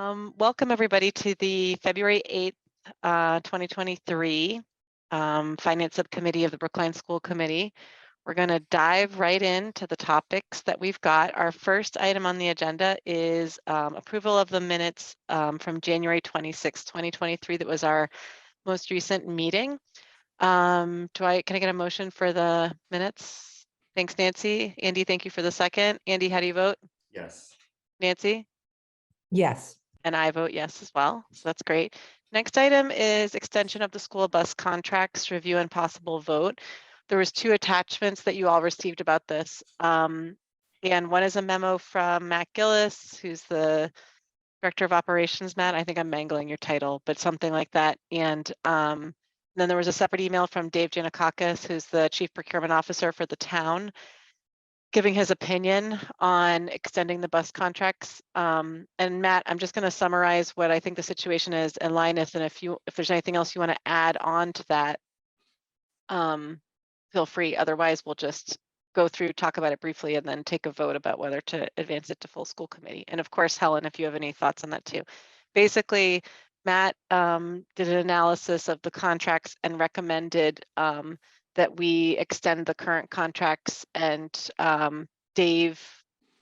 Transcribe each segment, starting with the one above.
Welcome everybody to the February 8th, 2023 Finance Subcommittee of the Brookline School Committee. We're going to dive right into the topics that we've got. Our first item on the agenda is approval of the minutes from January 26, 2023. That was our most recent meeting. Can I get a motion for the minutes? Thanks, Nancy. Andy, thank you for the second. Andy, how do you vote? Yes. Nancy? Yes. And I vote yes as well, so that's great. Next item is extension of the school bus contracts, review and possible vote. There was 2 attachments that you all received about this. And one is a memo from Matt Gillis, who's the Director of Operations. Matt, I think I'm mangling your title, but something like that. And then there was a separate email from Dave Giannakakis, who's the Chief Procurement Officer for the town, giving his opinion on extending the bus contracts. And Matt, I'm just going to summarize what I think the situation is, and Linus, and if there's anything else you want to add on to that, feel free. Otherwise, we'll just go through, talk about it briefly, and then take a vote about whether to advance it to full school committee. And of course, Helen, if you have any thoughts on that too. Basically, Matt did an analysis of the contracts and recommended that we extend the current contracts, and Dave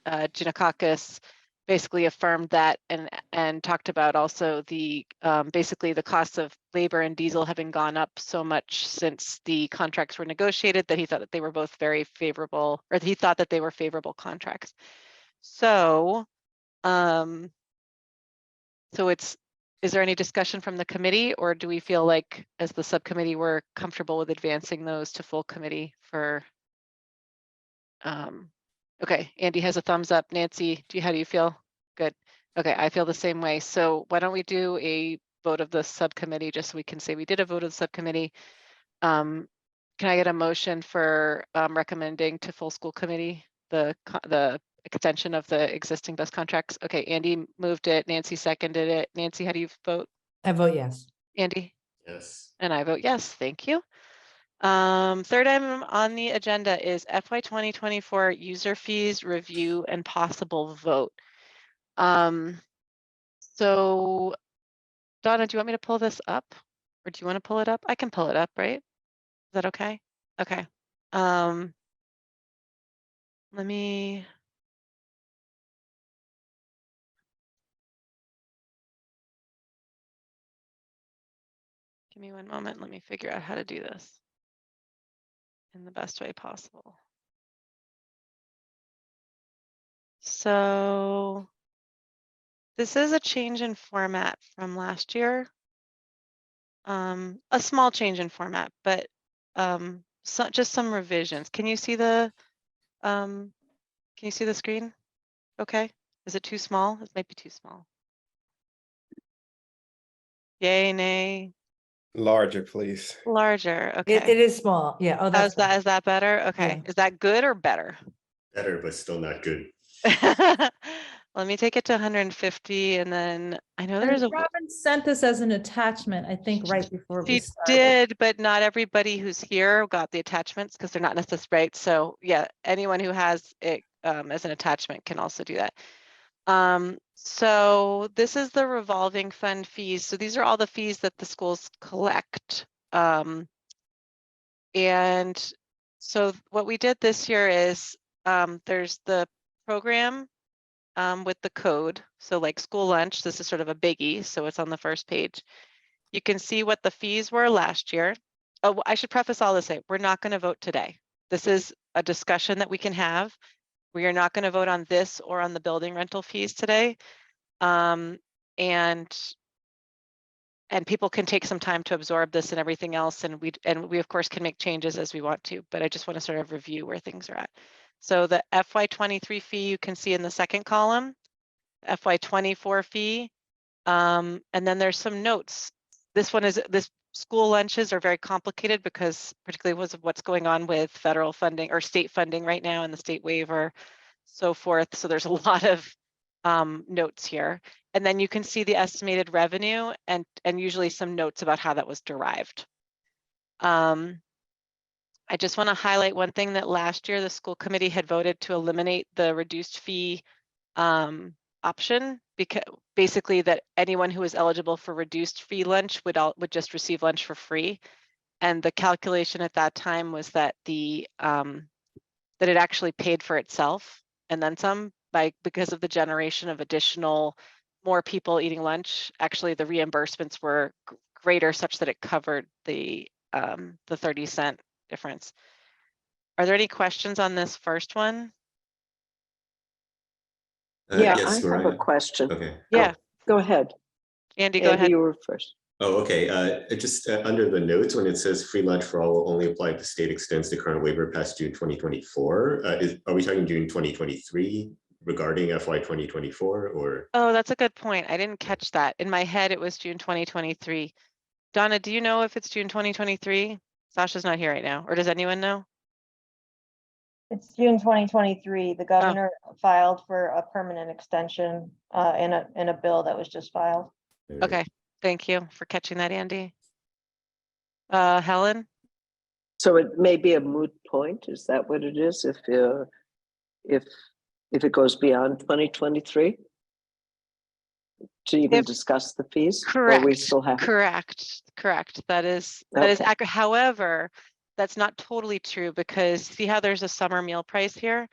Giannakakis basically affirmed that and talked about also the basically the costs of labor and diesel having gone up so much since the contracts were negotiated that he thought that they were both very favorable, or he thought that they were favorable contracts. So is there any discussion from the committee, or do we feel like as the subcommittee we're comfortable with advancing those to full committee for okay, Andy has a thumbs up. Nancy, how do you feel? Good. Okay, I feel the same way. So why don't we do a vote of the subcommittee just so we can say we did a vote of the subcommittee. Can I get a motion for recommending to full school committee the extension of the existing bus contracts? Okay, Andy moved it. Nancy seconded it. Nancy, how do you vote? I vote yes. Andy? Yes. And I vote yes. Thank you. Third item on the agenda is FY 2024 user fees review and possible vote. So Donna, do you want me to pull this up, or do you want to pull it up? I can pull it up, right? Is that okay? Okay. Let me. Give me one moment. Let me figure out how to do this in the best way possible. So this is a change in format from last year. A small change in format, but just some revisions. Can you see the screen? Okay. Is it too small? It might be too small. Yay, nay. Larger, please. Larger. Okay. It is small. Yeah. Oh, that's Is that better? Okay. Yeah. Is that good or better? Better, but still not good. Let me take it to 150, and then I know there's a. Robin sent this as an attachment, I think, right before we She started. did, but not everybody who's here got the attachments because they're not necessarily right. So yeah, anyone who has it as an attachment can also do that. So this is the revolving fund fees. So these are all the fees that the schools collect. And so what we did this year is there's the program with the code. So like school lunch, this is sort of a biggie. So it's on the first page. You can see what the fees were last year. Oh, I should preface all this. We're not going to vote today. This is a discussion that we can have. We are not going to vote on this or on the building rental fees today. And people can take some time to absorb this and everything else. And we of course can make changes as we want to, but I just want to sort of review where things are at. So the FY23 fee you can see in the second column, FY24 fee, and then there's some notes. This school lunches are very complicated because particularly because of what's going on with federal funding or state funding right now and the state waiver, so forth. So there's a lot of notes here. And then you can see the estimated revenue and usually some notes about how that was derived. I just want to highlight one thing that last year the school committee had voted to eliminate the reduced fee option, because basically that anyone who is eligible for reduced free lunch would just receive lunch for free. And the calculation at that time was that that it actually paid for itself and then some because of the generation of more people eating lunch. Actually, the reimbursements were greater such that it covered the 30-cent difference. Are there any questions on this first one? Yeah, Yes, I have a Mariah. question. Okay. Yeah, Go ahead. Andy, go Andy, ahead. you were first. Oh, okay. Just under the notes, when it says free lunch for all will only apply if the state extends the current waiver past June 2024, are we talking June 2023 regarding FY 2024 or? Oh, that's a good point. I didn't catch that. In my head, it was June 2023. Donna, do you know if it's June 2023? Sasha's not here right now, or does anyone know? It's June 2023. The governor filed for a permanent extension in a bill that was just filed. Okay, thank you for catching that, Andy. Helen? So it may be a moot point. Is that what it is? If it goes beyond 2023? To even discuss the fees? Correct. Or we still have. Correct. That is Okay. accurate. However, that's not totally true, because see how there's a summer meal price here?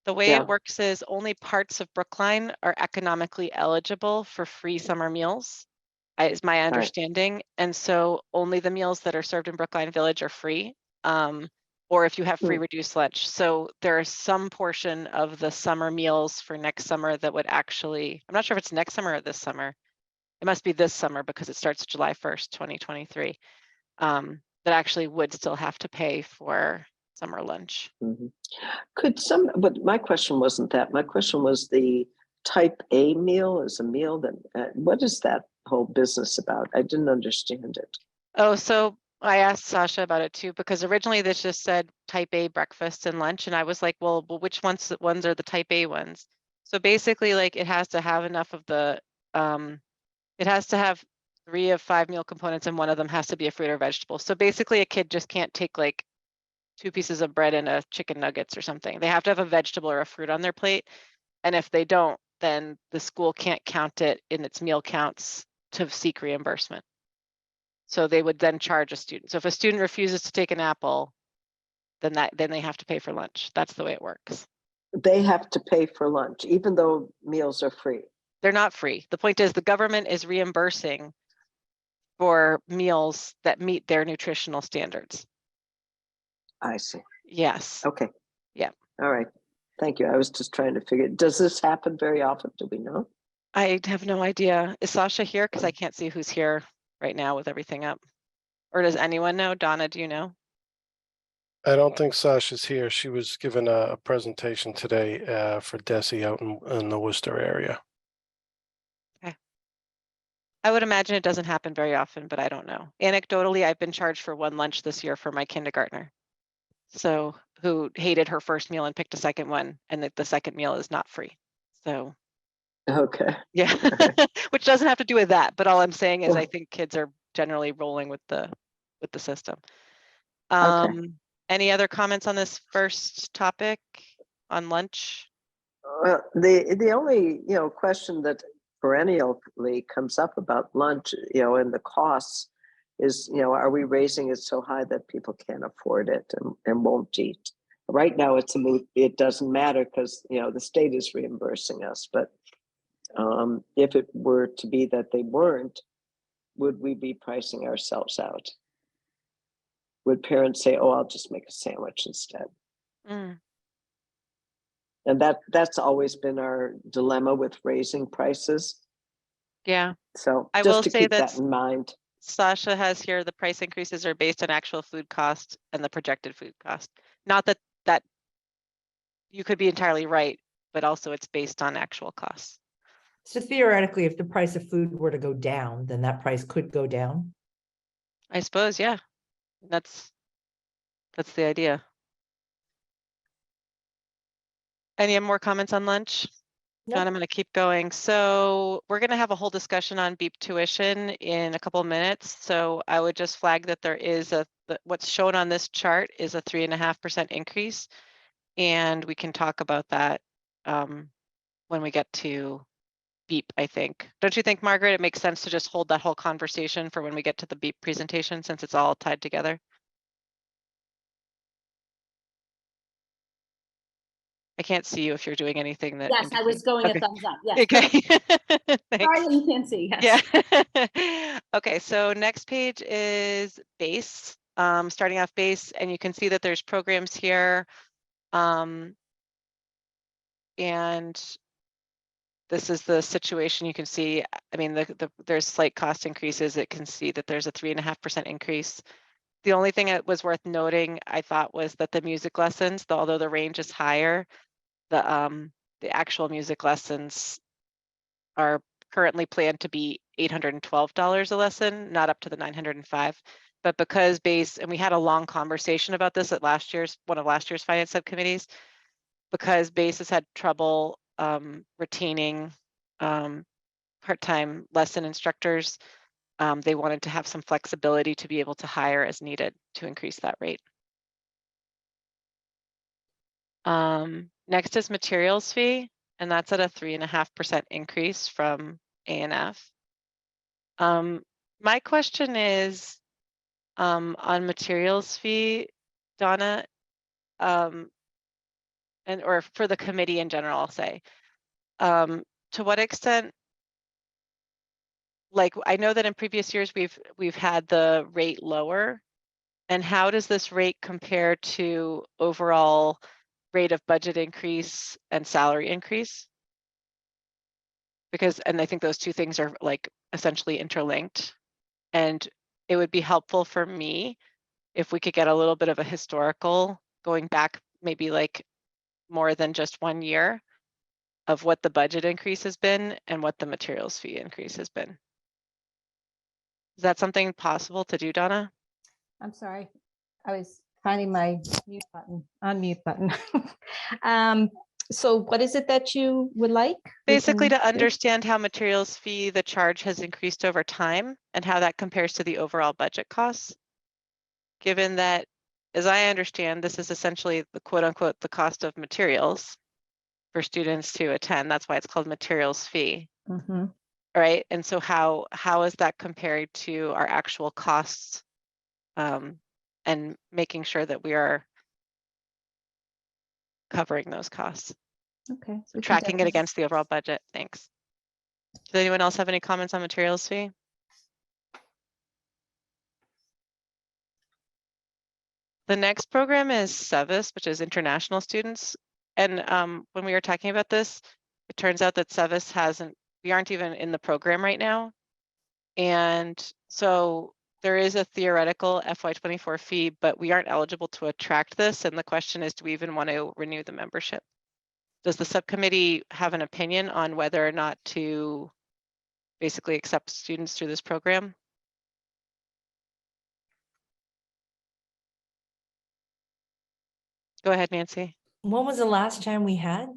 The way Yeah. it works is only parts of Brookline are economically eligible for free summer meals, is my understanding. And so only the meals that are served in Brookline Village are free, or if you have free reduced lunch. So there is some portion of the summer meals for next summer that would actually, I'm not sure if it's next summer or this summer. It must be this summer because it starts July 1st, 2023. That actually would still have to pay for summer lunch. Mhm. But my question wasn't that. My question was the type A meal is a meal that, what is that whole business about? I didn't understand it. Oh, so I asked Sasha about it too, because originally this just said type A breakfast and lunch. And I was like, well, which ones are the type A ones? So basically, like, it has to have enough of the, it has to have 3 of 5 meal components, and one of them has to be a fruit or vegetable. So basically a kid just can't take like 2 pieces of bread and a chicken nuggets or something. They have to have a vegetable or a fruit on their plate. And if they don't, then the school can't count it in its meal counts to seek reimbursement. So they would then charge a student. So if a student refuses to take an apple, then they have to pay for lunch. That's the way it works. They have to pay for lunch, even though meals are free. They're not free. The point is the government is reimbursing for meals that meet their nutritional standards. I see. Yes. Okay. Yeah. All right. Thank you. I was just trying to figure, does this happen very often? Do we know? I have no idea. Is Sasha here? Because I can't see who's here right now with everything up. Or does anyone know? Donna, do you know? I don't think Sasha's here. She was given a presentation today for DESE out in the Worcester area. Okay. I would imagine it doesn't happen very often, but I don't know. Anecdotally, I've been charged for 1 lunch this year for my kindergartner. So who hated her first meal and picked a second one, and the second meal is not free. So Okay. yeah, which doesn't have to do with that. But all I'm saying is I think kids are generally rolling with the system. Any other comments on this first topic on lunch? Well, the only, question that perennially comes up about lunch, and the costs is, are we raising it so high that people can't afford it and won't eat? Right now it's a moot, it doesn't matter because, the state is reimbursing us. But if it were to be that they weren't, would we be pricing ourselves out? Would parents say, oh, I'll just make a sandwich instead? Mm. And that's always been our dilemma with raising prices. Yeah. So I just will to say keep that that in mind. Sasha has here the price increases are based on actual food cost and the projected food cost. Not that you could be entirely right, but also it's based on actual costs. So theoretically, if the price of food were to go down, then that price could go down. I suppose, yeah. That's the idea. Any more comments on lunch? Nope. John, I'm going to keep going. So we're going to have a whole discussion on BEEP tuition in a couple of minutes. So I would just flag that there is what's shown on this chart is a 3.5% increase. And we can talk about that when we get to BEEP, I think. Don't you think, Margaret? It makes sense to just hold that whole conversation for when we get to the BEEP presentation, since it's all tied together. I can't see you if you're doing anything that. Yes, I was going Okay. a thumbs up. Yes. Okay. Sorry Thanks. that you can't see. Yes. Yeah. Okay, so next page is base, starting off base, and you can see that there's programs here. And this is the situation. You can see, I mean, there's slight cost increases. It can see that there's a 3.5% increase. The only thing that was worth noting, I thought, was that the music lessons, although the range is higher, the actual music lessons are currently planned to be $812 a lesson, not up to the $905. But because base, and we had a long conversation about this at one of last year's finance subcommittees, because base has had trouble retaining part-time lesson instructors, they wanted to have some flexibility to be able to hire as needed to increase that rate. Next is materials fee, and that's at a 3.5% increase from A&F. My question is on materials fee, Donna, or for the committee in general, I'll say, to what extent, like, I know that in previous years we've had the rate lower, and how does this rate compare to overall rate of budget increase and salary increase? Because, and I think those two things are like essentially interlinked, and it would be helpful for me if we could get a little bit of a historical going back, maybe like more than just 1 year, of what the budget increase has been and what the materials fee increase has been. Is that something possible to do, Donna? I'm sorry. I was finding my mute button, unmute button. So what is it that you would like? We Basically can to do? understand how materials fee, the charge has increased over time and how that compares to the overall budget costs. Given that, as I understand, this is essentially the quote unquote, the cost of materials for students to attend. That's why it's called materials fee. Mhm. Right. And so how is that compared to our actual costs, and making sure that we are covering those costs? Okay. So tracking it against the overall budget. Thanks. Does anyone else have any comments on materials fee? The next program is SEVIS, which is international students. And when we were talking about this, it turns out that SEVIS we aren't even in the program right now. And so there is a theoretical FY24 fee, but we aren't eligible to attract this. And the question is, do we even want to renew the membership? Does the subcommittee have an opinion on whether or not to basically accept students through this program? Go ahead, Nancy. When was the last time we had?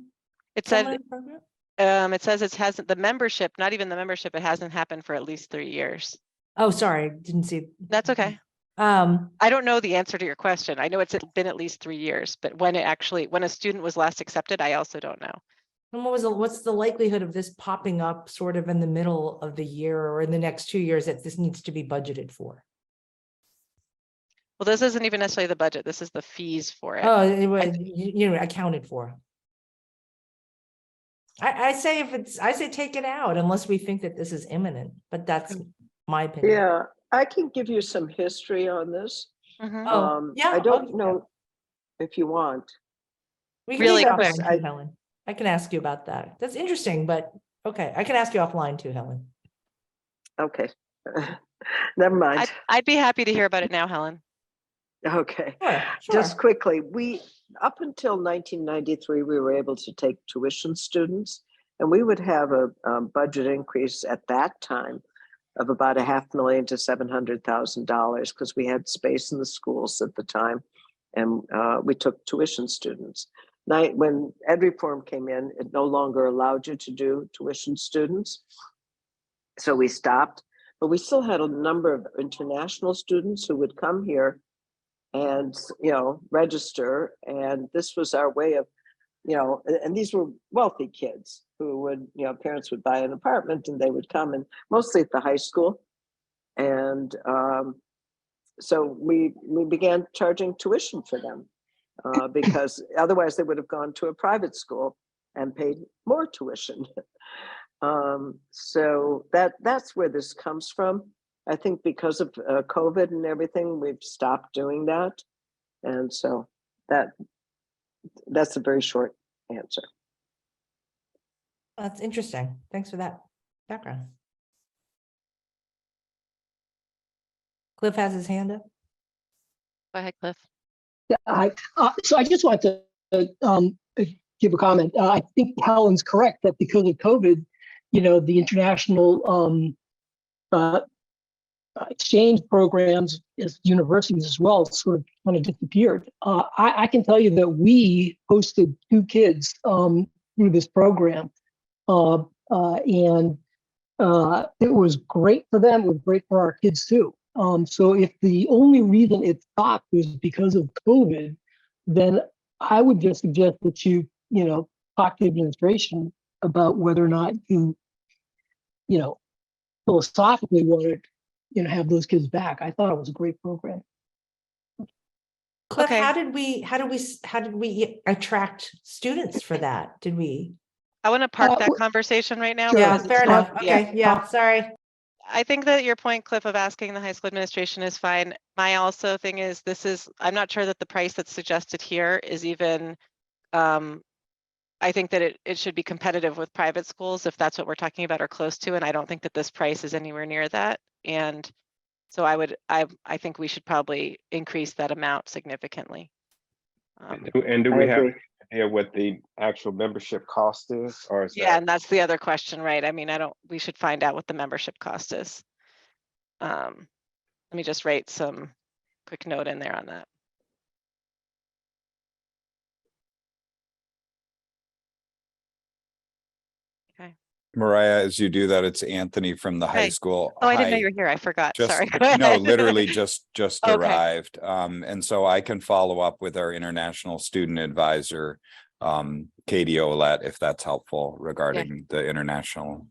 It someone said, in the program? it says it hasn't, the membership, not even the membership, it hasn't happened for at least 3 years. Oh, sorry, didn't see. That's okay. I don't know the answer to your question. I know it's been at least 3 years, but when a student was last accepted, I also don't know. And what's the likelihood of this popping up sort of in the middle of the year or in the next 2 years that this needs to be budgeted for? Well, this isn't even necessarily the budget. This is the fees for it. Oh, it was, accounted for. I say take it out unless we think that this is imminent, but that's my opinion. Yeah, I can give you some history on this. Mhm. Oh, yeah. I don't know if you want. We can Really do that quick. offline too, Helen. I can ask you about that. That's interesting, but okay, I can ask you offline too, Helen. Okay, never mind. I'd be happy to hear about it now, Helen. Okay, Sure, just quickly, up until 1993, we were able to take tuition students, and we would have a budget increase at that time of about $500,000 to $700,000 because we had space in the schools at the time, and we took tuition students. Now, when ed reform came in, it no longer allowed you to do tuition students, so we stopped. But we still had a number of international students who would come here and register, and this was our way of and these were wealthy kids, who would, parents would buy an apartment and they would come, and mostly at the high school. And so we began charging tuition for them because otherwise they would have gone to a private school and paid more tuition. So that's where this comes from. I think because of COVID and everything, we've stopped doing that. And so that's a very short answer. That's interesting. Thanks for that background. Cliff has his hand up. Go ahead, Cliff. Yeah, so I just want to give a comment. I think Helen's correct that because of COVID, the international exchange programs as universities as well sort of kind of disappeared. I can tell you that we hosted 2 kids through this program, and it was great for them. It was great for our kids too. So if the only reason it stopped was because of COVID, then I would just suggest that you talk to the administration about whether or not you philosophically wanted have those kids back. I thought it was a great program. Cliff, Okay. how did we attract students for that? Did we? I want to park that w- conversation right now. Sure. Yeah, because it's fair not- enough. yeah. Okay, yeah, sorry. I think that your point, Cliff, of asking the high school administration is fine. My also thing is I'm not sure that the price that's suggested here is even, I think that it should be competitive with private schools if that's what we're talking about or close to. And I don't think that this price is anywhere near that. And so I think we should probably increase that amount significantly. And do I we have agree. an idea what the actual membership cost is, or is Yeah, that? and that's the other question, right? I mean, we should find out what the membership cost is. Let me just write some quick note in there on that. Okay. Mariah, as you do that, it's Anthony from the high Hey. school. Oh, I didn't know Hi. you were here. I forgot. Just, Sorry. Go no, ahead. literally just Okay. arrived. And so I can follow up with our international student advisor, Katie Olette, if that's helpful regarding the international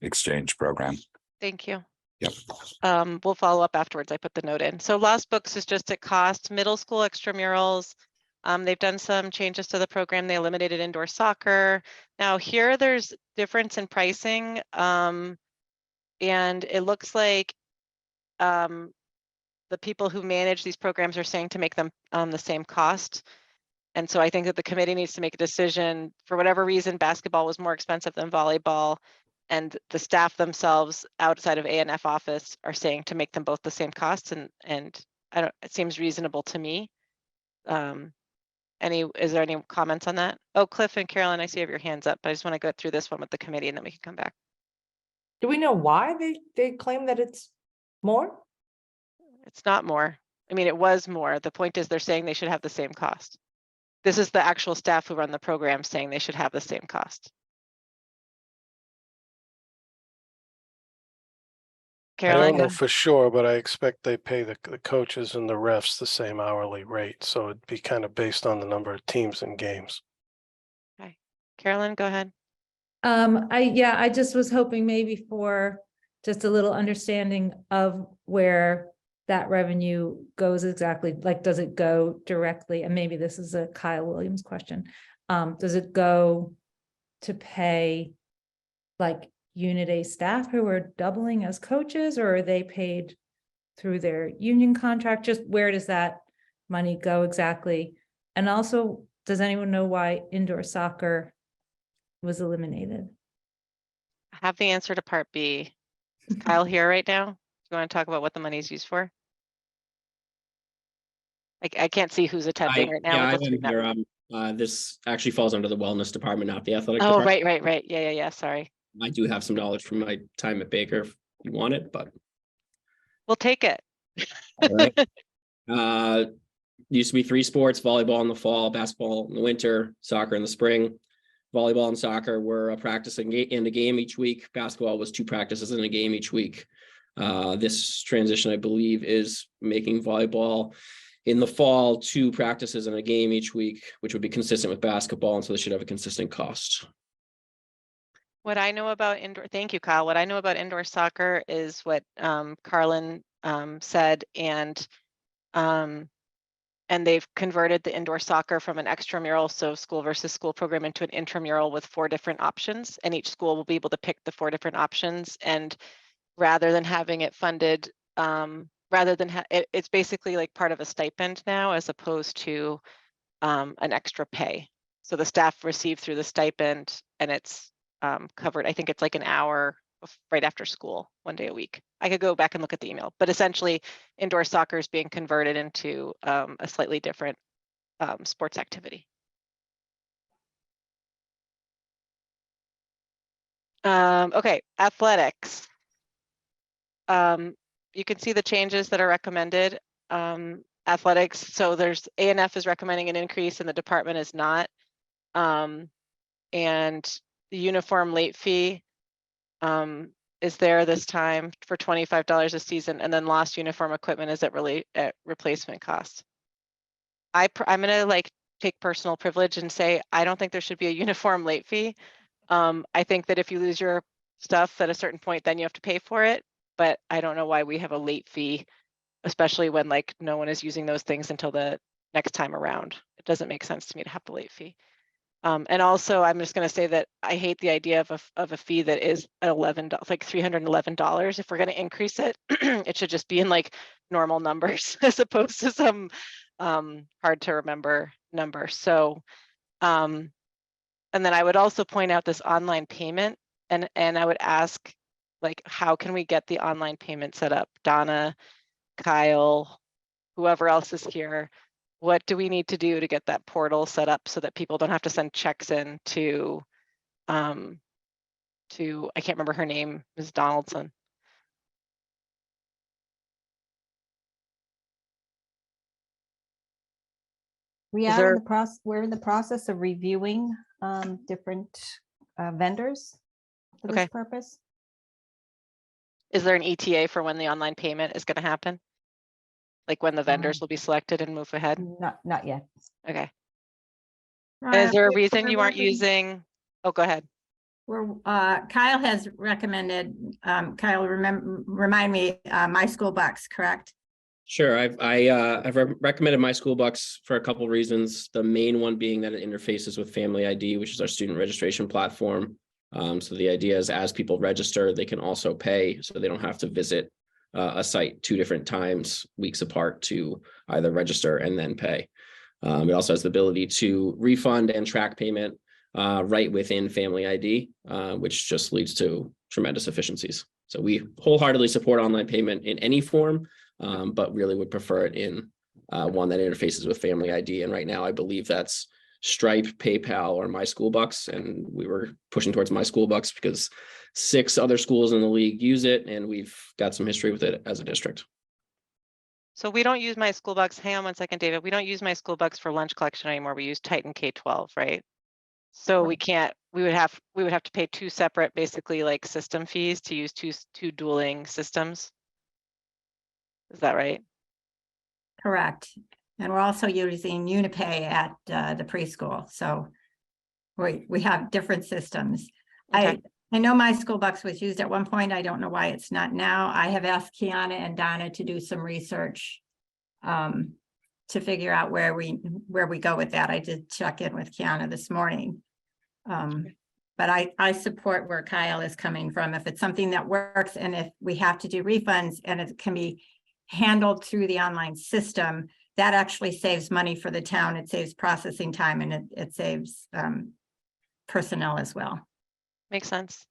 exchange program. Thank you. Yep. We'll follow up afterwards. I put the note in. So Lost Books is just at cost. Middle school extramurals. They've done some changes to the program. They eliminated indoor soccer. Now here there's difference in pricing. And it looks like the people who manage these programs are saying to make them the same cost. And so I think that the committee needs to make a decision. For whatever reason, basketball was more expensive than volleyball. And the staff themselves outside of A&F office are saying to make them both the same cost. And it seems reasonable to me. Is there any comments on that? Oh, Cliff and Carolyn, I see you have your hands up, but I just want to go through this one with the committee and then we can come back. Do we know why they claim that it's more? It's not more. I mean, it was more. The point is they're saying they should have the same cost. This is the actual staff who run the program saying they should have the same cost. I Carolyn, don't know for sure, but I expect they pay the coaches and the refs the same hourly rate. So it'd be kind of based on the number of teams and games. okay. Carolyn, go ahead. I just was hoping maybe for just a little understanding of where that revenue goes exactly. Like, does it go directly? And maybe this is a Kyle Williams question. Does it go to pay like Unit A staff who are doubling as coaches, or are they paid through their union contract? Just where does that money go exactly? And also, does anyone know why indoor soccer was eliminated? I have the answer to part B. Is Kyle here right now? Do you want to talk about what the money is used for? I can't see who's attending right now. Yeah, with I the am screen up. here. This actually falls under the wellness department, not the athletic Oh, department. right. Yeah. Sorry. I do have some knowledge from my time at Baker if you want it, but We'll take it. all right. Used to be 3 sports: volleyball in the fall, basketball in the winter, soccer in the spring. Volleyball and soccer were a practice and a game each week. Basketball was 2 practices and a game each week. This transition, I believe, is making volleyball in the fall 2 practices and a game each week, which would be consistent with basketball. And so they should have a consistent cost. What I know about indoor, thank you, Kyle. What I know about indoor soccer is what Carlin said, and they've converted the indoor soccer from an extramural, so school versus school program, into an intramural with 4 different options, and each school will be able to pick the 4 different options. And rather than having it funded, it's basically like part of a stipend now, as opposed to an extra pay. So the staff receive through the stipend, and it's covered. I think it's like an hour right after school, 1 day a week. I could go back and look at the email, but essentially indoor soccer is being converted into a slightly different sports activity. Okay, athletics. You can see the changes that are recommended. Athletics, so there's A&F is recommending an increase and the department is not. And the uniform late fee is there this time for $25 a season, and then lost uniform equipment is at replacement cost. I'm gonna like take personal privilege and say I don't think there should be a uniform late fee. I think that if you lose your stuff at a certain point, then you have to pay for it. But I don't know why we have a late fee, especially when like no one is using those things until the next time around. It doesn't make sense to me to have the late fee. And also, I'm just going to say that I hate the idea of a fee that is $11, like $311. If we're going to increase it, it should just be in like normal numbers as opposed to some hard to remember number. So, and then I would also point out this online payment, and I would ask, like, how can we get the online payment set up? Donna, Kyle, whoever else is here. What do we need to do to get that portal set up so that people don't have to send checks in to I can't remember her name, Ms. Donaldson. We're in the process of reviewing different vendors for this purpose. Is there an ETA for when the online payment is going to happen? Like when the vendors will be selected and move ahead? Not yet. Okay. And is there a reason you aren't using? Oh, go ahead. Kyle has recommended, Kyle, remind me, My School Bucks, correct? Sure, I've recommended My School Bucks for a couple of reasons. The main one being that it interfaces with Family ID, which is our student registration platform. So the idea is as people register, they can also pay, so they don't have to visit a site 2 different times, weeks apart, to either register and then pay. It also has the ability to refund and track payment right within Family ID, which just leads to tremendous efficiencies. So we wholeheartedly support online payment in any form, but really would prefer it in one that interfaces with Family ID. And right now, I believe that's Stripe, PayPal, or My School Bucks. And we were pushing towards My School Bucks because 6 other schools in the league use it, and we've got some history with it as a district. So we don't use My School Bucks. Hang on one second, David. We don't use My School Bucks for lunch collection anymore. We use Titan K-12, right? So we can't. We would have to pay 2 separate, basically like system fees to use two dueling systems. Is that right? Correct. And we're also using Unipay at the preschool. So we have different systems. Okay. I know My School Bucks was used at one point. I don't know why it's not now. I have asked Kiana and Donna to do some research to figure out where we go with that. I did check in with Kiana this morning. But I support where Kyle is coming from. If it's something that works, and if we have to do refunds and it can be handled through the online system, that actually saves money for the town. It saves processing time, and it saves personnel as well. Makes sense.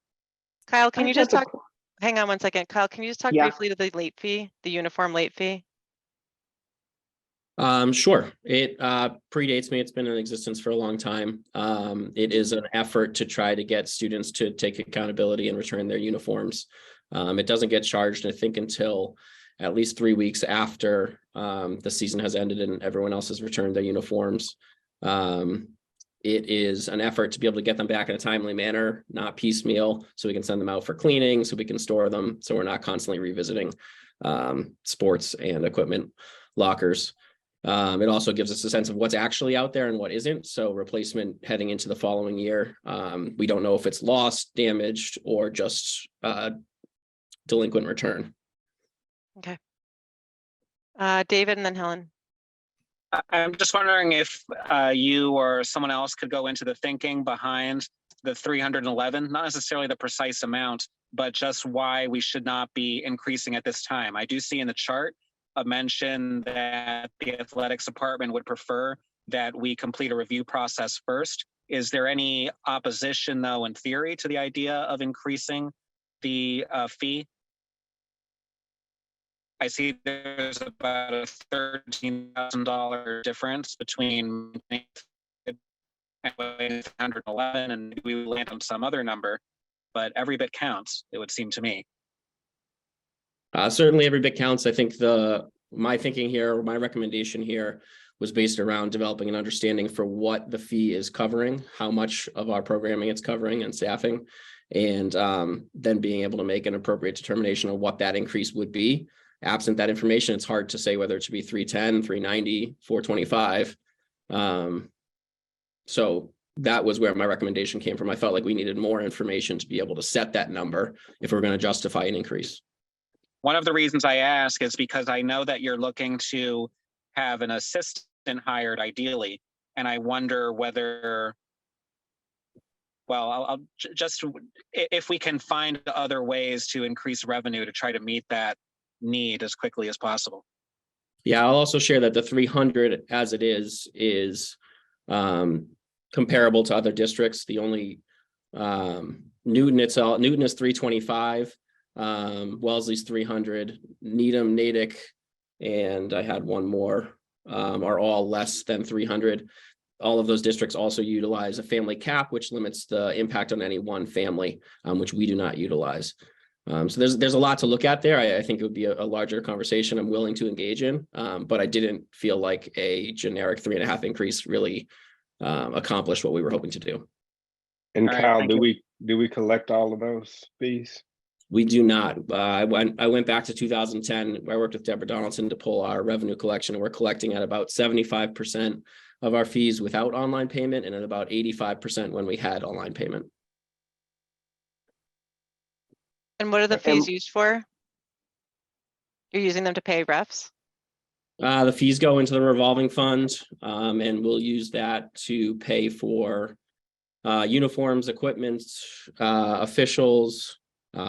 Kyle, can you just talk? Hang on one second. Kyle, can you just talk briefly to the late fee, the uniform late fee? Sure. It predates me. It's been in existence for a long time. It is an effort to try to get students to take accountability and return their uniforms. It doesn't get charged, I think, until at least 3 weeks after the season has ended and everyone else has returned their uniforms. It is an effort to be able to get them back in a timely manner, not piecemeal, so we can send them out for cleaning, so we can store them, so we're not constantly revisiting sports and equipment lockers. It also gives us a sense of what's actually out there and what isn't. So replacement heading into the following year, we don't know if it's lost, damaged, or just delinquent return. Okay. David and then Helen. I'm just wondering if you or someone else could go into the thinking behind the 311, not necessarily the precise amount, but just why we should not be increasing at this time. I do see in the chart a mention that the athletics department would prefer that we complete a review process first. Is there any opposition, though, in theory to the idea of increasing the fee? I see there's about a $13,000 difference between and 111, and we would land on some other number, but every bit counts, it would seem to me. Certainly every bit counts. I think my thinking here, or my recommendation here, was based around developing an understanding for what the fee is covering, how much of our programming it's covering and staffing, and then being able to make an appropriate determination of what that increase would be. Absent that information, it's hard to say whether it should be 310, 390, 425. So that was where my recommendation came from. I felt like we needed more information to be able to set that number if we're going to justify an increase. One of the reasons I ask is because I know that you're looking to have an assistant hired ideally, and I wonder whether, well, I'll just, if we can find other ways to increase revenue to try to meet that need as quickly as possible. Yeah, I'll also share that the 300 as it is comparable to other districts. The only Newton is 325, Wellesley's 300, Needham, Natick, and I had one more, are all less than 300. All of those districts also utilize a family cap, which limits the impact on any one family, which we do not utilize. So there's a lot to look at there. I think it would be a larger conversation I'm willing to engage in, but I didn't feel like a generic 3.5 increase really accomplished what we were hoping to do. And All right, Kyle, thank do we collect all of those fees? We do not. I went back to 2010. I worked with Deborah Donaldson to pull our revenue collection, and we're collecting at about 75% of our fees without online payment, and at about 85% when we had online payment. And what are the fees used for? You're using them to pay refs? The fees go into the revolving fund, and we'll use that to pay for uniforms, equipment, officials,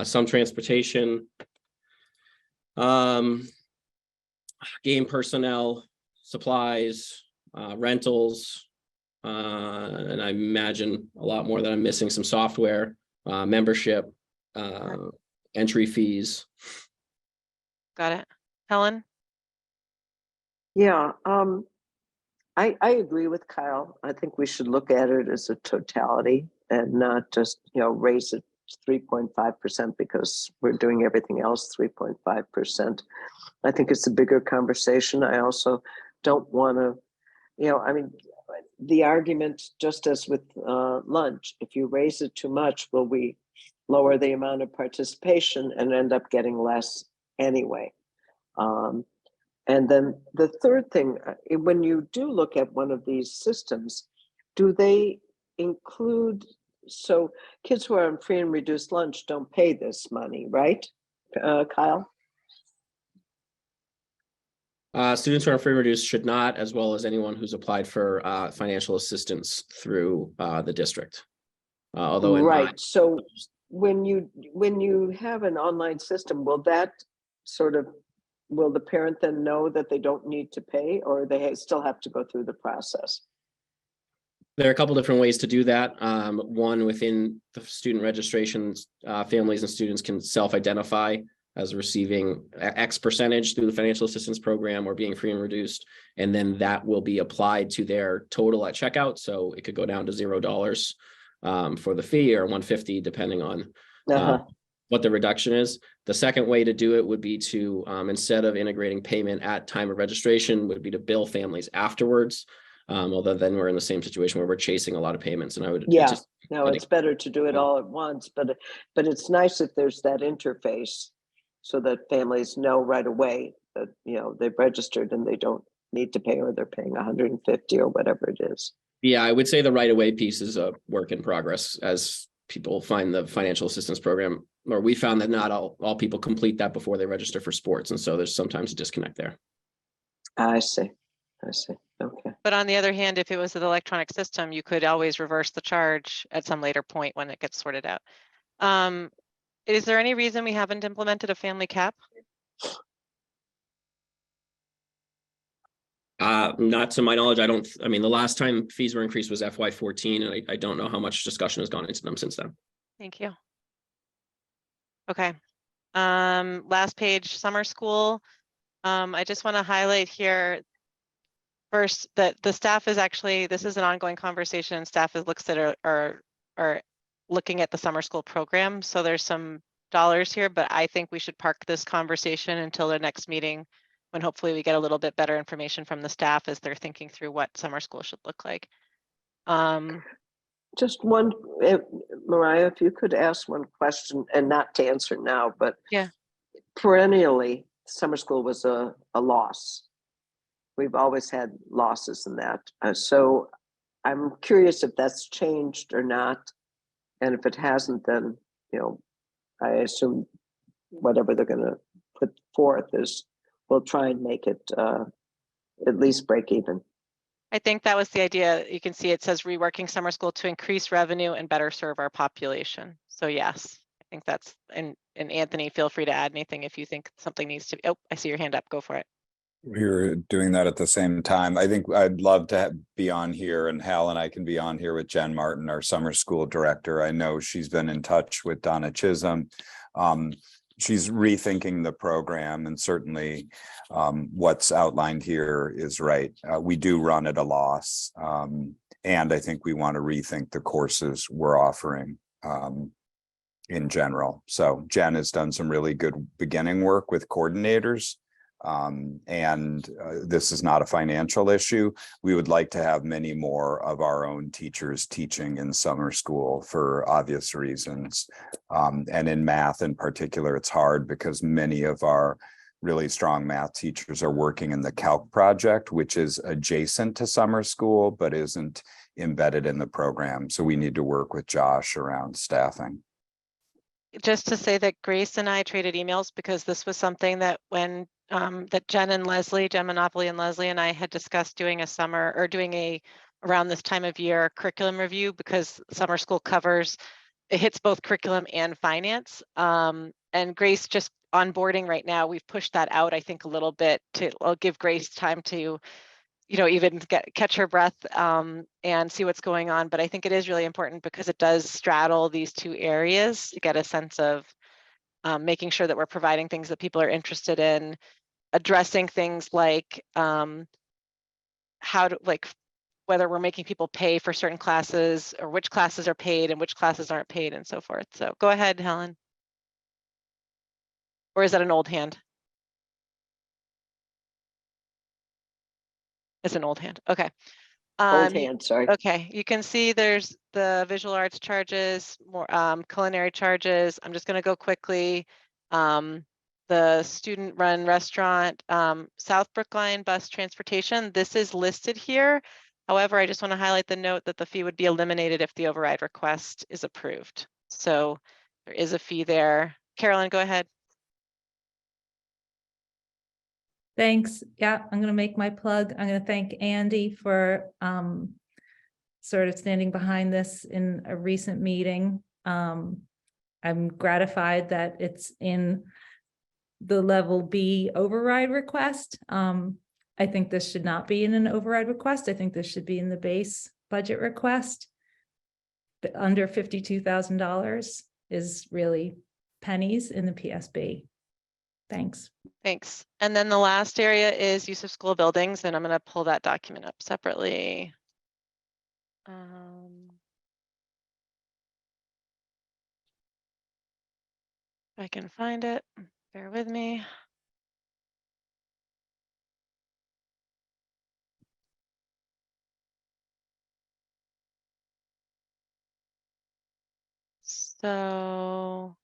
some transportation, game personnel, supplies, rentals, and I imagine a lot more that I'm missing, some software, membership, entry fees. Got it. Helen? Yeah, I agree with Kyle. I think we should look at it as a totality and not just, raise it 3.5% because we're doing everything else 3.5%. I think it's a bigger conversation. I also don't want to, the argument, just as with lunch, if you raise it too much, will we lower the amount of participation and end up getting less anyway? And then the third thing, when you do look at one of these systems, do they include, so kids who are on free and reduced lunch don't pay this money, right, Kyle? Students who are free and reduced should not, as well as anyone who's applied for financial assistance through the district. Although right, so when you have an online system, will that will the parent then know that they don't need to pay, or they still have to go through the process? There are a couple different ways to do that. One, within the student registrations, families and students can self-identify as receiving X percentage through the financial assistance program or being free and reduced, and then that will be applied to their total at checkout. So it could go down to $0 for the fee, or $150 depending on what the reduction is. The second way to do it would be to, instead of integrating payment at time of registration, would be to bill families afterwards. Although then we're in the same situation where we're chasing a lot of payments, and I would it's better to do it all at once, but it's nice if there's that interface so that families know right away that they've registered and they don't need to pay, or they're paying 150 or whatever it is. Yeah, I would say the right of way piece is a work in progress as people find the financial assistance program, or we found that not all people complete that before they register for sports. And so there's sometimes a disconnect there. I see. Okay. But on the other hand, if it was an electronic system, you could always reverse the charge at some later point when it gets sorted out. Is there any reason we haven't implemented a family cap? Not to my knowledge, I mean, the last time fees were increased was FY14, and I don't know how much discussion has gone into them since then. Thank you. Okay. Last page, summer school. I just want to highlight here first that the staff is actually, this is an ongoing conversation. Staff is looks at are looking at the summer school program. So there's some dollars here, but I think we should park this conversation until the next meeting, when hopefully we get a little bit better information from the staff as they're thinking through what summer school should look like. Just one, Mariah, if you could ask one question, and not to answer now, but yeah, perennially, summer school was a loss. We've always had losses in that. So I'm curious if that's changed or not. And if it hasn't, then, I assume whatever they're going to put forth is, we'll try and make it at least break even. I think that was the idea. You can see it says reworking summer school to increase revenue and better serve our population. So yes, I think that's, and Anthony, feel free to add anything if you think something needs to be, oh, I see your hand up, go for it. We're doing that at the same time. I think I'd love to be on here, and Hal and I can be on here with Jen Martin, our summer school director. I know she's been in touch with Donna Chisholm. She's rethinking the program, and certainly what's outlined here is right. We do run at a loss, and I think we want to rethink the courses we're offering in general. So Jen has done some really good beginning work with coordinators. This is not a financial issue. We would like to have many more of our own teachers teaching in summer school for obvious reasons. And in math in particular, it's hard because many of our really strong math teachers are working in the calc project, which is adjacent to summer school, but isn't embedded in the program. So we need to work with Josh around staffing. Just to say that Grace and I traded emails, because this was something that when that Jen Monopoly and Leslie and I had discussed doing a summer, or doing around this time of year curriculum review, because summer school covers, it hits both curriculum and finance. And Grace just onboarding right now, we've pushed that out, I think, a little bit I'll give Grace time to, even catch her breath and see what's going on. But I think it is really important because it does straddle these two areas to get a sense of making sure that we're providing things that people are interested in, addressing things like whether we're making people pay for certain classes, or which classes are paid and which classes aren't paid, and so forth. So go ahead, Helen. Or is that an old hand? It's an old hand. Okay. Old hand, sorry. Okay, you can see there's the visual arts charges, more culinary charges. I'm just going to go quickly. The student run restaurant, South Brookline bus transportation, this is listed here. However, I just want to highlight the note that the fee would be eliminated if the override request is approved. So there is a fee there. Carolyn, go ahead. Thanks. Yeah, I'm going to make my plug. I'm going to thank Andy for sort of standing behind this in a recent meeting. I'm gratified that it's in the level B override request. I think this should not be in an override request. I think this should be in the base budget request. But under $52,000 is really pennies in the PSB. Thanks. Thanks. And then the last area is use of school buildings, and I'm going to pull that document up separately. If I can find it, bear with me. So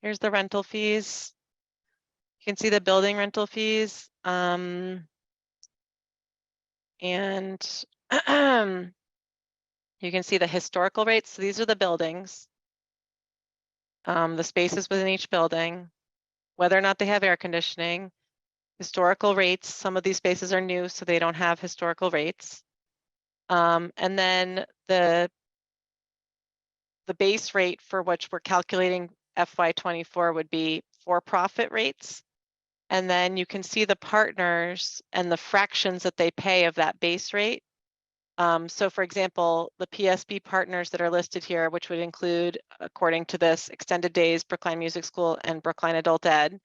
here's the rental fees. You can see the building rental fees. And you can see the historical rates. So these are the buildings, the spaces within each building, whether or not they have air conditioning, historical rates. Some of these spaces are new, so they don't have historical rates. And then the base rate for which we're calculating FY24 would be for-profit rates. And then you can see the partners and the fractions that they pay of that base rate. So for example, the PSB partners that are listed here, which would include, according to this, Extended Days, Brookline Music School, and Brookline Adult Ed,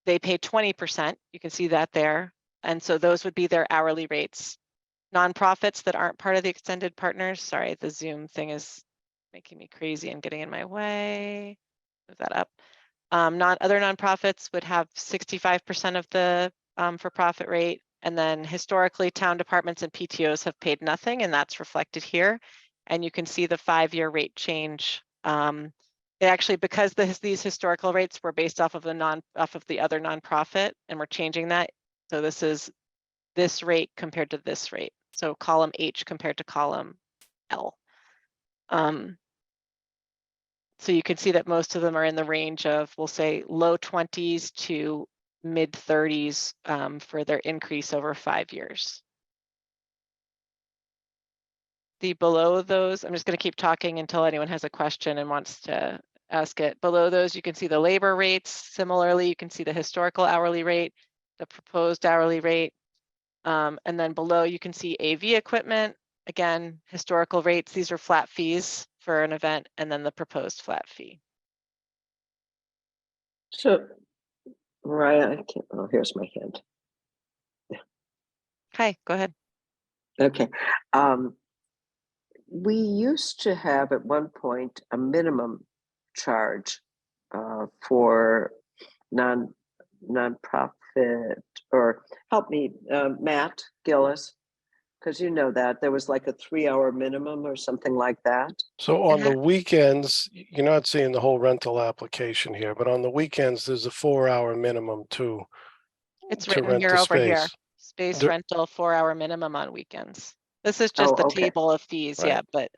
they pay 20%. You can see that there. And so those would be their hourly rates. Nonprofits that aren't part of the extended partners, sorry, the Zoom thing is making me crazy and getting in my way. Move that up. Other nonprofits would have 65% of the for-profit rate. And then historically, town departments and PTOs have paid nothing, and that's reflected here. And you can see the 5-year rate change. It actually, because these historical rates were based off of the other nonprofit, and we're changing that. So this is this rate compared to this rate. So column H compared to column L. So you can see that most of them are in the range of, we'll say, low 20s to mid 30s for their increase over 5 years. The below those, I'm just going to keep talking until anyone has a question and wants to ask it. Below those, you can see the labor rates. Similarly, you can see the historical hourly rate, the proposed hourly rate. And then below, you can see AV equipment. Again, historical rates. These are flat fees for an event, and then the proposed flat fee. So, Mariah, I can't, oh, here's my hand. Hi, go ahead. Okay. We used to have at one point a minimum charge for nonprofit, or help me, Matt Gillis, because you know that there was like a 3-hour minimum or something like that. So on the weekends, you're not seeing the whole rental application here, but on the weekends, there's a 4-hour minimum too. It's to written rent here the over here. space. Space There- rental, 4-hour minimum on weekends. This is just Oh, the okay. table of fees, Right. yeah, but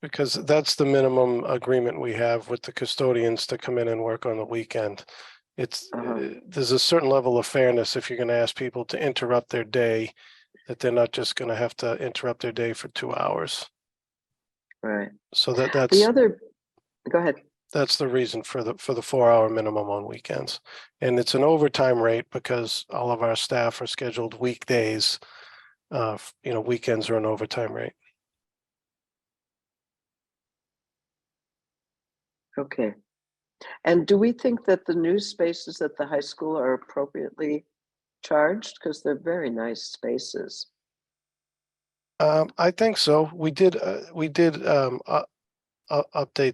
Because that's the minimum agreement we have with the custodians to come in and work on the weekend. It's, there's a certain level of fairness if you're going to ask people to interrupt their day, that they're not just going to have to interrupt their day for 2 hours. Right. So The that's other, go ahead. that's the reason for the 4-hour minimum on weekends. And it's an overtime rate because all of our staff are scheduled weekdays. Weekends are an overtime rate. Okay. And do we think that the new spaces at the high school are appropriately charged? Because they're very nice spaces. I think so. We did update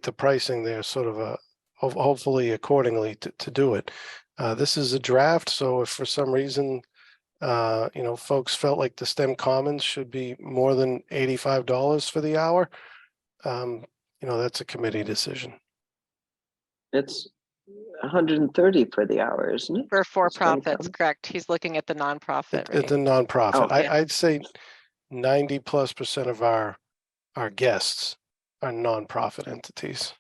the pricing there, sort of hopefully accordingly to do it. This is a draft, so if for some reason folks felt like the STEM Commons should be more than $85 for the hour, that's a committee decision. It's 130 for the hour, isn't it? for profits, correct. He's looking at the nonprofit At the rate. nonprofit, Oh, yeah. I'd say 90+% of our guests are nonprofit entities.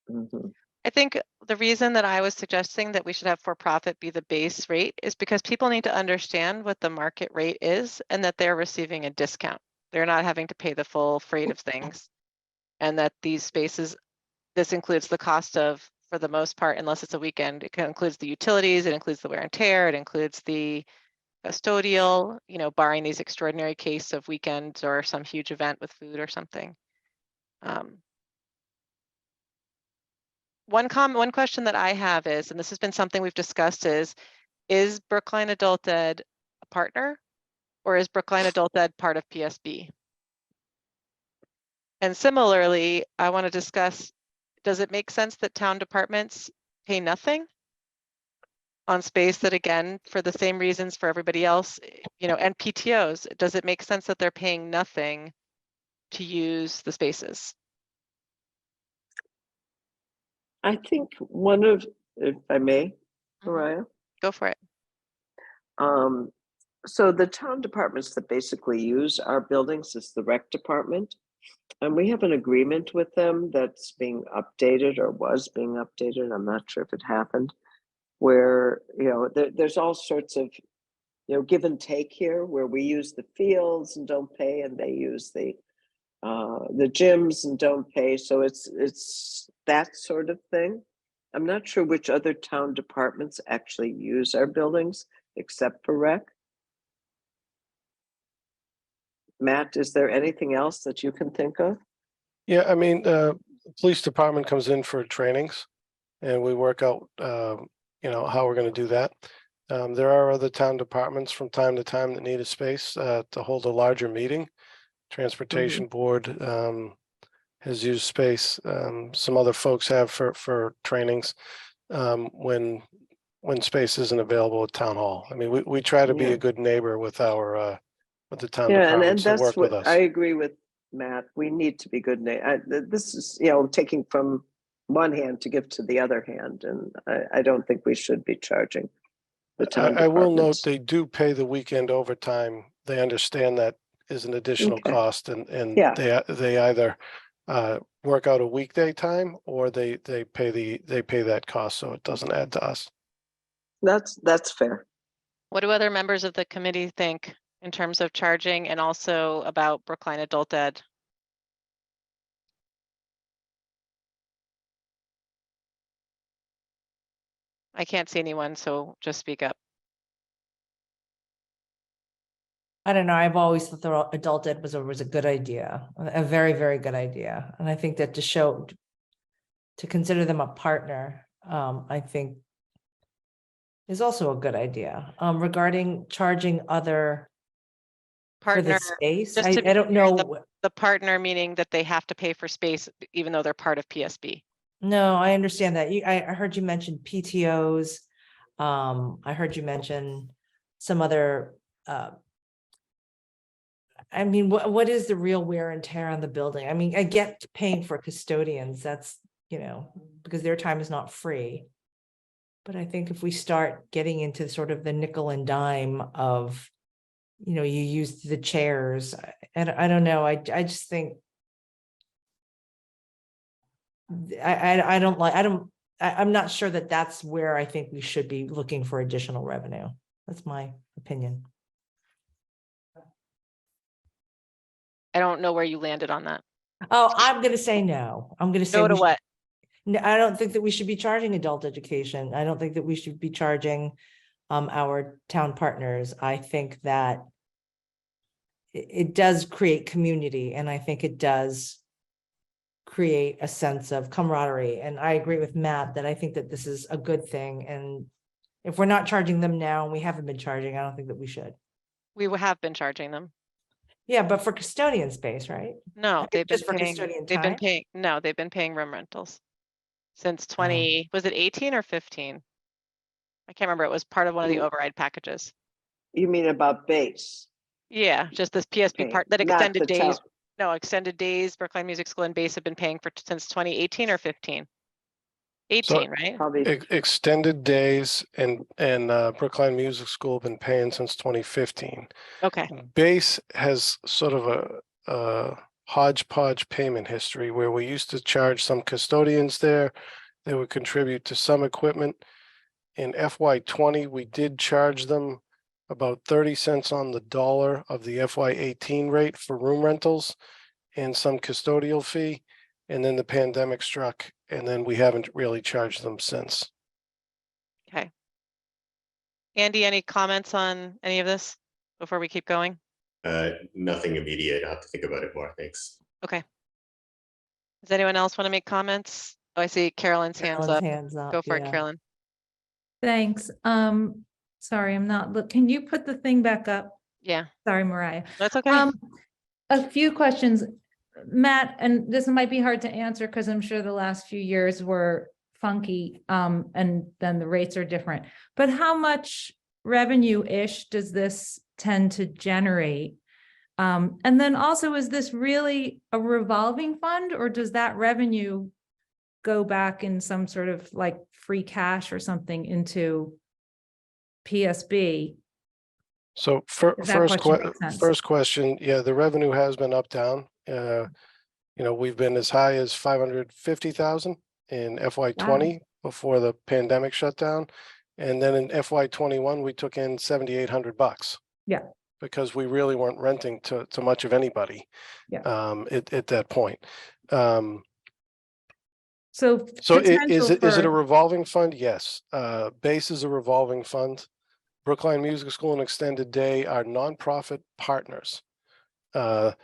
I think the reason that I was suggesting that we should have for-profit be the base rate is because people need to understand what the market rate is and that they're receiving a discount. They're not having to pay the full freight of things. And that these spaces, this includes the cost of, for the most part, unless it's a weekend, it includes the utilities, it includes the wear and tear, it includes the custodial, barring these extraordinary case of weekends or some huge event with food or something. One question that I have is, and this has been something we've discussed, is Brookline Adult Ed a partner, or is Brookline Adult Ed part of PSB? And similarly, I want to discuss, does it make sense that town departments pay nothing on space that, again, for the same reasons for everybody else, and PTOs, does it make sense that they're paying nothing to use the spaces? I think one of if I may, Mhm. Mariah. Go for it. So the town departments that basically use our buildings is the rec department. And we have an agreement with them that's being updated or was being updated. I'm not sure if it happened, where, there's all sorts of, give and take here, where we use the fields and don't pay, and they use the gyms and don't pay. So it's that sort of thing. I'm not sure which other town departments actually use our buildings except for rec. Matt, is there anything else that you can think of? Yeah, I mean, police department comes in for trainings and we work out, how we're going to do that. There are other town departments from time to time that need a space to hold a larger meeting. Transportation board has used space. Some other folks have for trainings when space isn't available at town hall. I mean, we try to be Yeah. a good neighbor with our with the town Yeah, and departments that that's work with what us. I agree with Matt. We need to be good. This is, taking from one hand to give to the other hand, and I don't think we should be charging the town I will note departments. they do pay the weekend overtime. They understand that is an additional Okay. cost, and Yeah. they either work out a weekday time or they pay that cost, so it doesn't add to us. That's fair. What do other members of the committee think in terms of charging and also about Brookline Adult Ed? I can't see anyone, so just speak up. I don't know. I've always thought adult ed was a good idea, a very, very good idea. And I think that to consider them a partner, I think is also a good idea. Regarding charging other for Partner, the space, just I to be don't clear, know. the partner meaning that they have to pay for space even though they're part of PSB. No, I understand that. I heard you mention PTOs. I heard you mention some other, I mean, what is the real wear and tear on the building? I mean, I get paying for custodians, that's, because their time is not free. But I think if we start getting into sort of the nickel and dime of, you use the chairs, and I don't know, I just think I'm not sure that that's where I think we should be looking for additional revenue. That's my opinion. I don't know where you landed on that. Oh, I'm going to say no. I'm going to say No to what? No, I don't think that we should be charging adult education. I don't think that we should be charging our town partners. I think that it does create community, and I think it does create a sense of camaraderie. And I agree with Matt that I think that this is a good thing. And if we're not charging them now, and we haven't been charging, I don't think that we should. We have been charging them. Yeah, but for custodian space, right? No, they've been Just for paying, custodian they've been time? paying, no, they've been paying room rentals since 20, was it 18 or 15? I can't remember. It was part of one of the override packages. You mean about base? Yeah, just this PSB Paying, part, that not extended the days. town. No, extended days, Brookline Music School and Base have been paying for since 2018 or 15? 18, right? Probably. Extended days and Brookline Music School have been paying since 2015. Okay. Base has sort of a hodgepodge payment history where we used to charge some custodians there. They would contribute to some equipment. In FY20, we did charge them about 30 cents on the dollar of the FY18 rate for room rentals and some custodial fee. And then the pandemic struck, and then we haven't really charged them since. Okay. Andy, any comments on any of this before we keep going? Nothing immediate. I'll have to think about it more. Thanks. Okay. Does anyone else want to make comments? Oh, I see Carolyn's hands up. Go for it, Carolyn. Thanks. Sorry, I'm not look. Can you put the thing back up? Yeah. Sorry, Mariah. That's okay. A few questions, Matt, and this might be hard to answer because I'm sure the last few years were funky, and then the rates are different. But how much revenue-ish does this tend to generate? And then also, is this really a revolving fund, or does that revenue go back in some sort of like free cash or something into PSB. So Does that question make sense? first question, yeah, the revenue has been up, down. We've been as high as 550,000 in FY20 before the pandemic shut down. And then in FY21, we took in $7,800. Yeah. Because we really weren't renting to much of anybody. Yeah. At that point. So Is it a revolving fund? Yes. Base is a revolving fund. Brookline Music School and Extended Day are nonprofit partners. I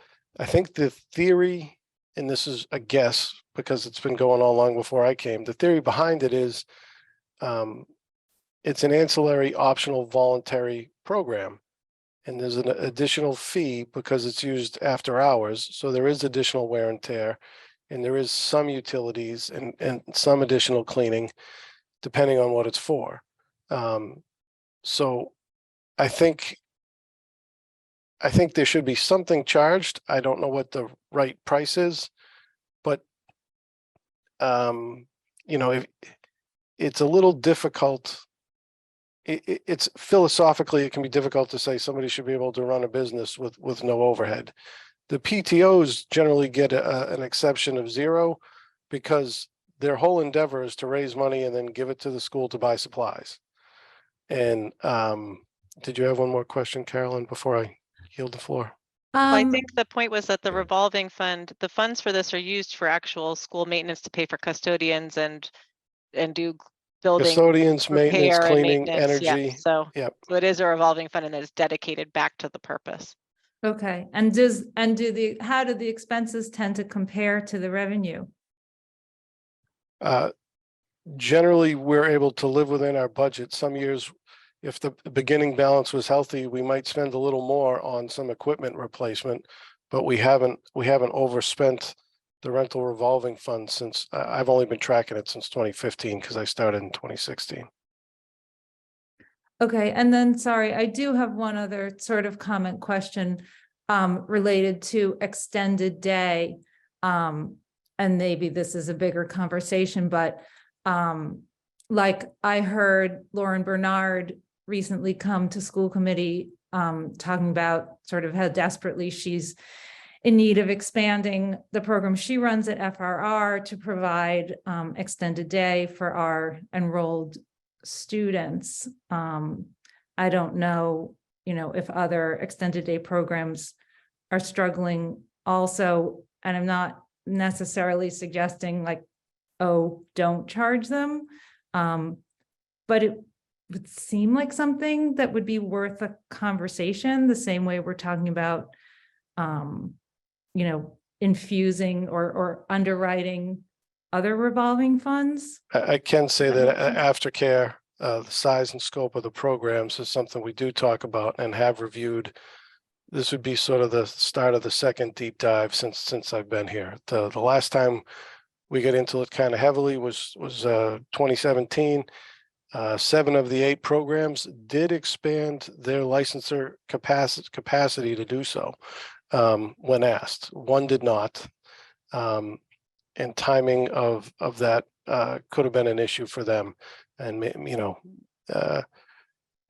think the theory, and this is a guess because it's been going on long before I came, the theory behind it is it's an ancillary optional voluntary program. And there's an additional fee because it's used after hours. So there is additional wear and tear, and there is some utilities and some additional cleaning, depending on what it's for. So I think there should be something charged. I don't know what the right price is, but if it's a little difficult. It's philosophically, it can be difficult to say somebody should be able to run a business with no overhead. The PTOs generally get an exception of 0 because their whole endeavor is to raise money and then give it to the school to buy supplies. And did you have one more question, Carolyn, before I yield the floor? I think the point was that the revolving fund, the funds for this are used for actual school maintenance to pay for custodians and do building Custodians, maintenance, repair and cleaning, maintenance. energy. Yeah. So it is a revolving fund and it is dedicated back to the purpose. Okay. And how do the expenses tend to compare to the revenue? Generally, we're able to live within our budget. Some years, if the beginning balance was healthy, we might spend a little more on some equipment replacement, but we haven't overspent the rental revolving fund since I've only been tracking it since 2015 because I started in 2016. Okay, and then sorry, I do have one other sort of comment question related to extended day. And maybe this is a bigger conversation, but like I heard Lauren Bernard recently come to school committee talking about sort of how desperately she's in need of expanding the program she runs at FRR to provide extended day for our enrolled students. I don't know, if other extended day programs are struggling also, and I'm not necessarily suggesting like, oh, don't charge them. But it would seem like something that would be worth a conversation, the same way we're talking about infusing or underwriting other revolving funds. I can say that aftercare, the size and scope of the programs is something we do talk about and have reviewed. This would be sort of the start of the second deep dive since I've been here. The last time we got into it kind of heavily was 2017. 7 of the 8 programs did expand their licensor capacity to do so when asked. 1 did not. And timing of that could have been an issue for them. And,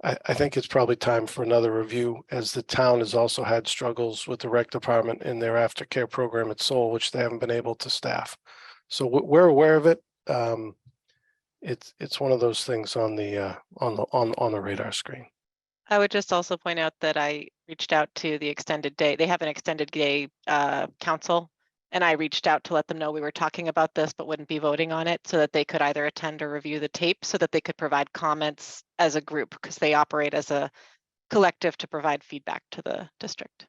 I think it's probably time for another review, as the town has also had struggles with the rec department in their aftercare program at Seoul, which they haven't been able to staff. So we're aware of it. It's one of those things on the radar screen. I would just also point out that I reached out to the extended day. They have an extended day council, and I reached out to let them know we were talking about this, but wouldn't be voting on it, so that they could either attend or review the tape, so that they could provide comments as a group, because they operate as a collective to provide feedback to the district.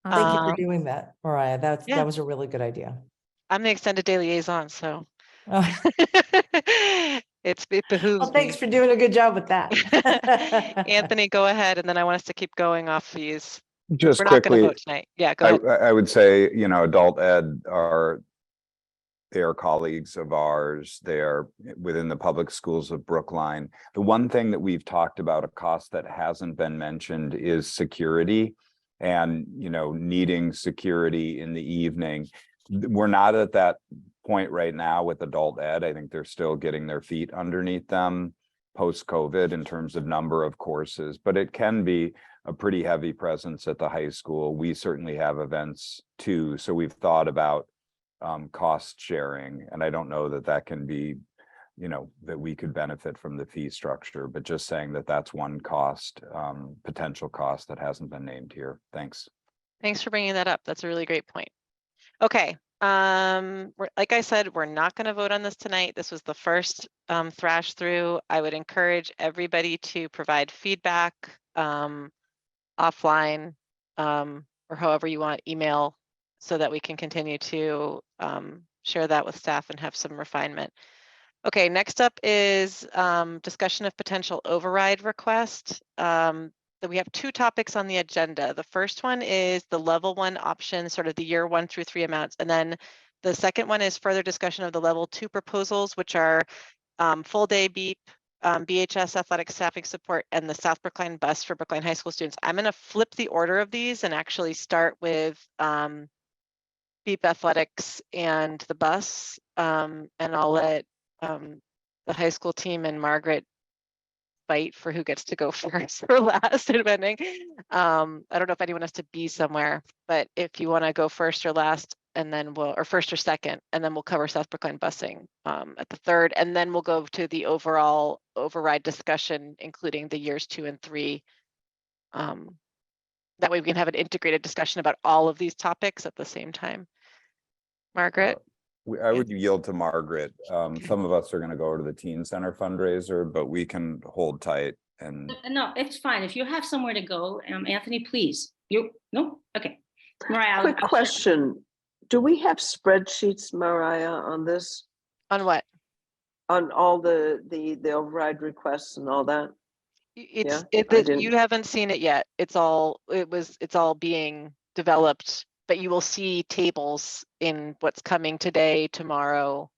Thank you for doing that, Mariah. That Yeah. was a really good idea. I'm the extended day liaison, so Oh. it behooves Well, thanks me. for doing a good job with that. Anthony, go ahead, and then I want us to keep going off these. Just We're not going quickly, to vote tonight. Yeah, go ahead. I would say, adult ed they are colleagues of ours. They are within the public schools of Brookline. The one thing that we've talked about, a cost that hasn't been mentioned, is security and, needing security in the evening. We're not at that point right now with adult ed. I think they're still getting their feet underneath them post-COVID in terms of number of courses, but it can be a pretty heavy presence at the high school. We certainly have events too. So we've thought about cost sharing, and I don't know that that can be, you know, that we could benefit from the fee structure, but just saying that that's one cost, potential cost that hasn't been named here. Thanks. Thanks for bringing that up. That's a really great point. Okay. Like I said, we're not going to vote on this tonight. This was the first thrash through. I would encourage everybody to provide feedback offline or however you want, email, so that we can continue to share that with staff and have some refinement. Okay, next up is discussion of potential override request. So we have two topics on the agenda. The first one is the level 1 option, sort of the year 1 through 3 amounts. And then the second one is further discussion of the level 2 proposals, which are full day BEEP, BHS athletic staffing support, and the South Brookline bus for Brookline High School students. I'm going to flip the order of these and actually start with BEEP athletics and the bus. And I'll let the high school team and Margaret fight for who gets to go first or last, depending. I don't know if anyone has to be somewhere, but if you want to go first or last, and then or first or second, and then we'll cover South Brookline busing at the third, and then we'll go to the overall override discussion, including the years 2 and 3. That way we can have an integrated discussion about all of these topics at the same time. Margaret? I would yield to Margaret. Some of us are going to go to the teen center fundraiser, but we can hold tight. And no, it's fine. If you have somewhere to go, Anthony, please. No? Okay. Mariah, Quick question. Do we have spreadsheets, Mariah, on this? On what? On all the override requests and all that? You haven't seen it yet. It's all being developed, but you will see tables in what's coming today, tomorrow,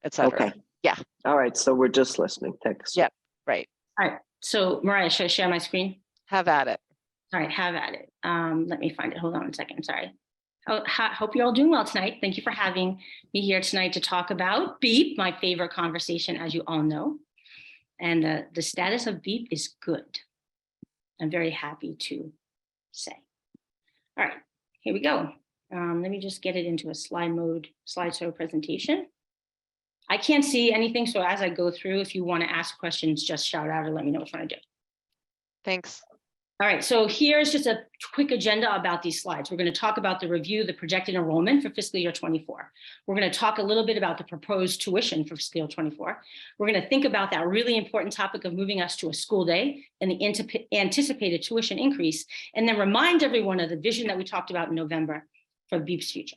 etc. Okay. Yeah. All right. So we're just listening. Thanks. Yep. Right. All right. So Mariah, should I share my screen? Have at it. All right. Have at it. Let me find it. Hold on a second. Sorry. Hope you're all doing well tonight. Thank you for having me here tonight to talk about BEEP, my favorite conversation, as you all know. And the status of BEEP is good. I'm very happy to say. All right, here we go. Let me just get it into a slideshow presentation. I can't see anything, so as I go through, if you want to ask questions, just shout out or let me know what you want to do. Thanks. All right, so here's just a quick agenda about these slides. We're going to talk about the review, the projected enrollment for fiscal year 24. We're going to talk a little bit about the proposed tuition for fiscal year 24. We're going to think about that really important topic of moving us to a school day and the anticipated tuition increase, and then remind everyone of the vision that we talked about in November for BEEP's future.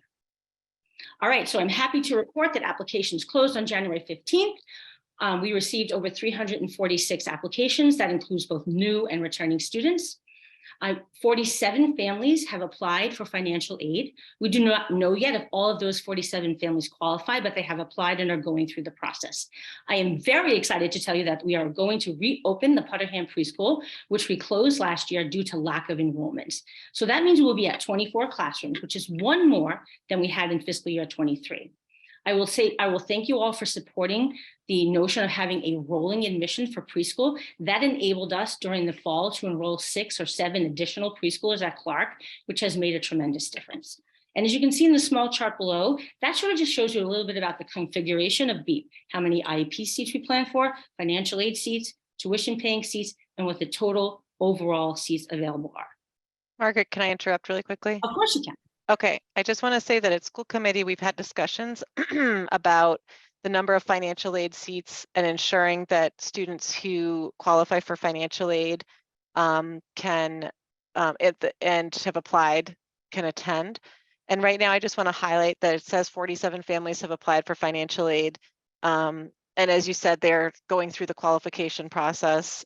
All right, so I'm happy to report that applications closed on January 15th. We received over 346 applications. That includes both new and returning students. 47 families have applied for financial aid. We do not know yet if all of those 47 families qualify, but they have applied and are going through the process. I am very excited to tell you that we are going to reopen the Putterham Preschool, which we closed last year due to lack of enrollment. So that means we'll be at 24 classrooms, which is one more than we had in fiscal year 23. I will thank you all for supporting the notion of having a rolling admission for preschool. That enabled us during the fall to enroll 6 or 7 additional preschoolers at Clark, which has made a tremendous difference. And as you can see in the small chart below, that sort of just shows you a little bit about the configuration of BEEP, how many IEP seats we plan for, financial aid seats, tuition paying seats, and what the total overall seats available are. Margaret, can I interrupt really quickly? Of course you can. Okay, I just want to say that at school committee, we've had discussions about the number of financial aid seats and ensuring that students who qualify for financial aid and have applied can attend. And right now, I just want to highlight that it says 47 families have applied for financial aid. And as you said, they're going through the qualification process.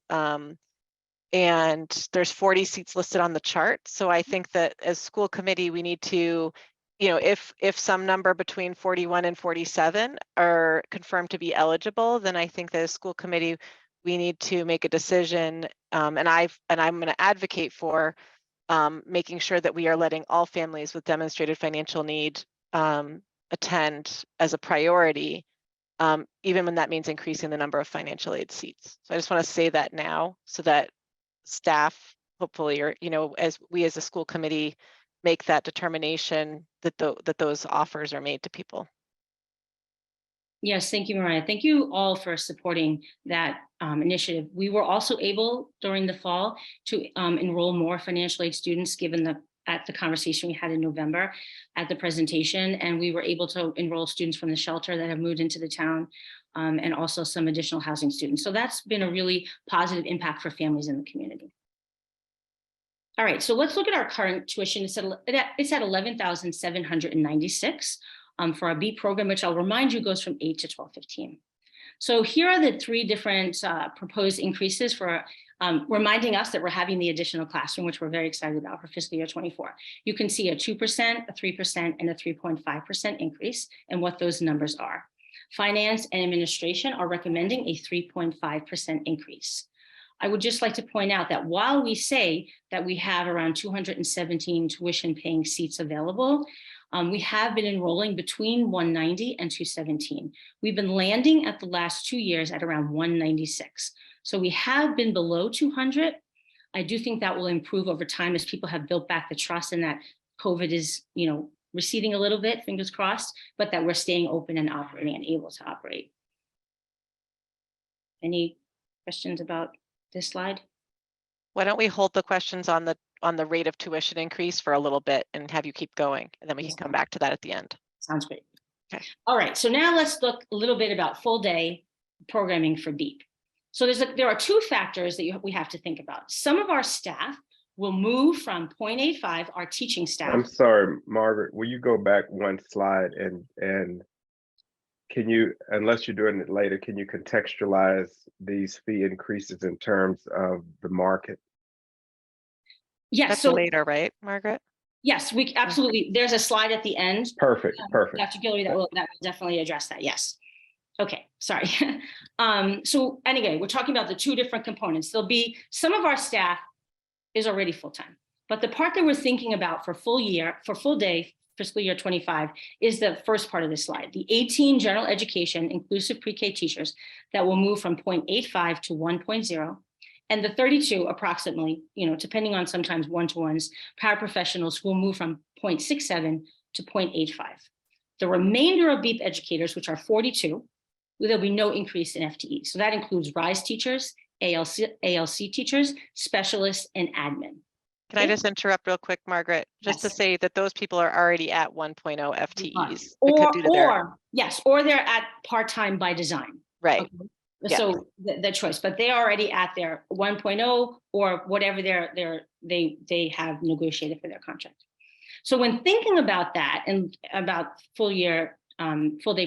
And there's 40 seats listed on the chart. So I think that as school committee, we need to, if some number between 41 and 47 are confirmed to be eligible, then I think that as school committee, we need to make a decision. And I'm going to advocate for making sure that we are letting all families with demonstrated financial need attend as a priority, even when that means increasing the number of financial aid seats. So I just want to say that now so that staff, hopefully, or, as we as a school committee make that determination that that those offers are made to people. Yes, thank you, Mariah. Thank you all for supporting that initiative. We were also able during the fall to enroll more financial aid students given the conversation we had in November at the presentation, and we were able to enroll students from the shelter that have moved into the town, and also some additional housing students. So that's been a really positive impact for families in the community. All right, so let's look at our current tuition. It's at $11,796 for our B program, which I'll remind you goes from 8 to 1215. So here are the three different proposed increases for reminding us that we're having the additional classroom, which we're very excited about for fiscal year 24. You can see a 2%, a 3%, and a 3.5% increase, and what those numbers are. Finance and administration are recommending a 3.5% increase. I would just like to point out that while we say that we have around 217 tuition paying seats available, we have been enrolling between 190 and 217. We've been landing at the last 2 years at around 196. So we have been below 200. I do think that will improve over time as people have built back the trust and that COVID is, receding a little bit, fingers crossed, but that we're staying open and operating and able to operate. Any questions about this slide? Why don't we hold the questions on the rate of tuition increase for a little bit and have you keep going, and then we can come back to that at the end. Sounds great. Okay. All right, so now let's look a little bit about full day programming for BEEP. So there are two factors that we have to think about. Some of our staff will move from 0.85, our teaching staff. I'm sorry, Margaret, will you go back one slide and can you, unless you're doing it later, can you contextualize these fee increases in terms of the market? Yes. That's so later, right, Margaret? Yes, we absolutely. There's a slide at the end. Perfect, perfect. Dr. Guillory, that will definitely address that. Yes. Okay, sorry. So anyway, we're talking about the two different components. There'll be some of our staff is already full-time, but the part that we're thinking about for full day, fiscal year 25 is the first part of this slide. The 18 general education inclusive pre-K teachers that will move from 0.85 to 1.0. And the 32 approximately, depending on sometimes one-to-ones, paraprofessionals will move from 0.67 to 0.85. The remainder of BEEP educators, which are 42, there'll be no increase in FTE. So that includes RISE teachers, ALC teachers, specialists, and admin. Can I just interrupt real quick, Margaret? Just to say that those people are already at 1.0 FTEs. Or they're at part-time by design. Right. Okay? Yeah. So the choice, but they're already at their 1.0 or whatever they have negotiated for their contract. So when thinking about that and about full day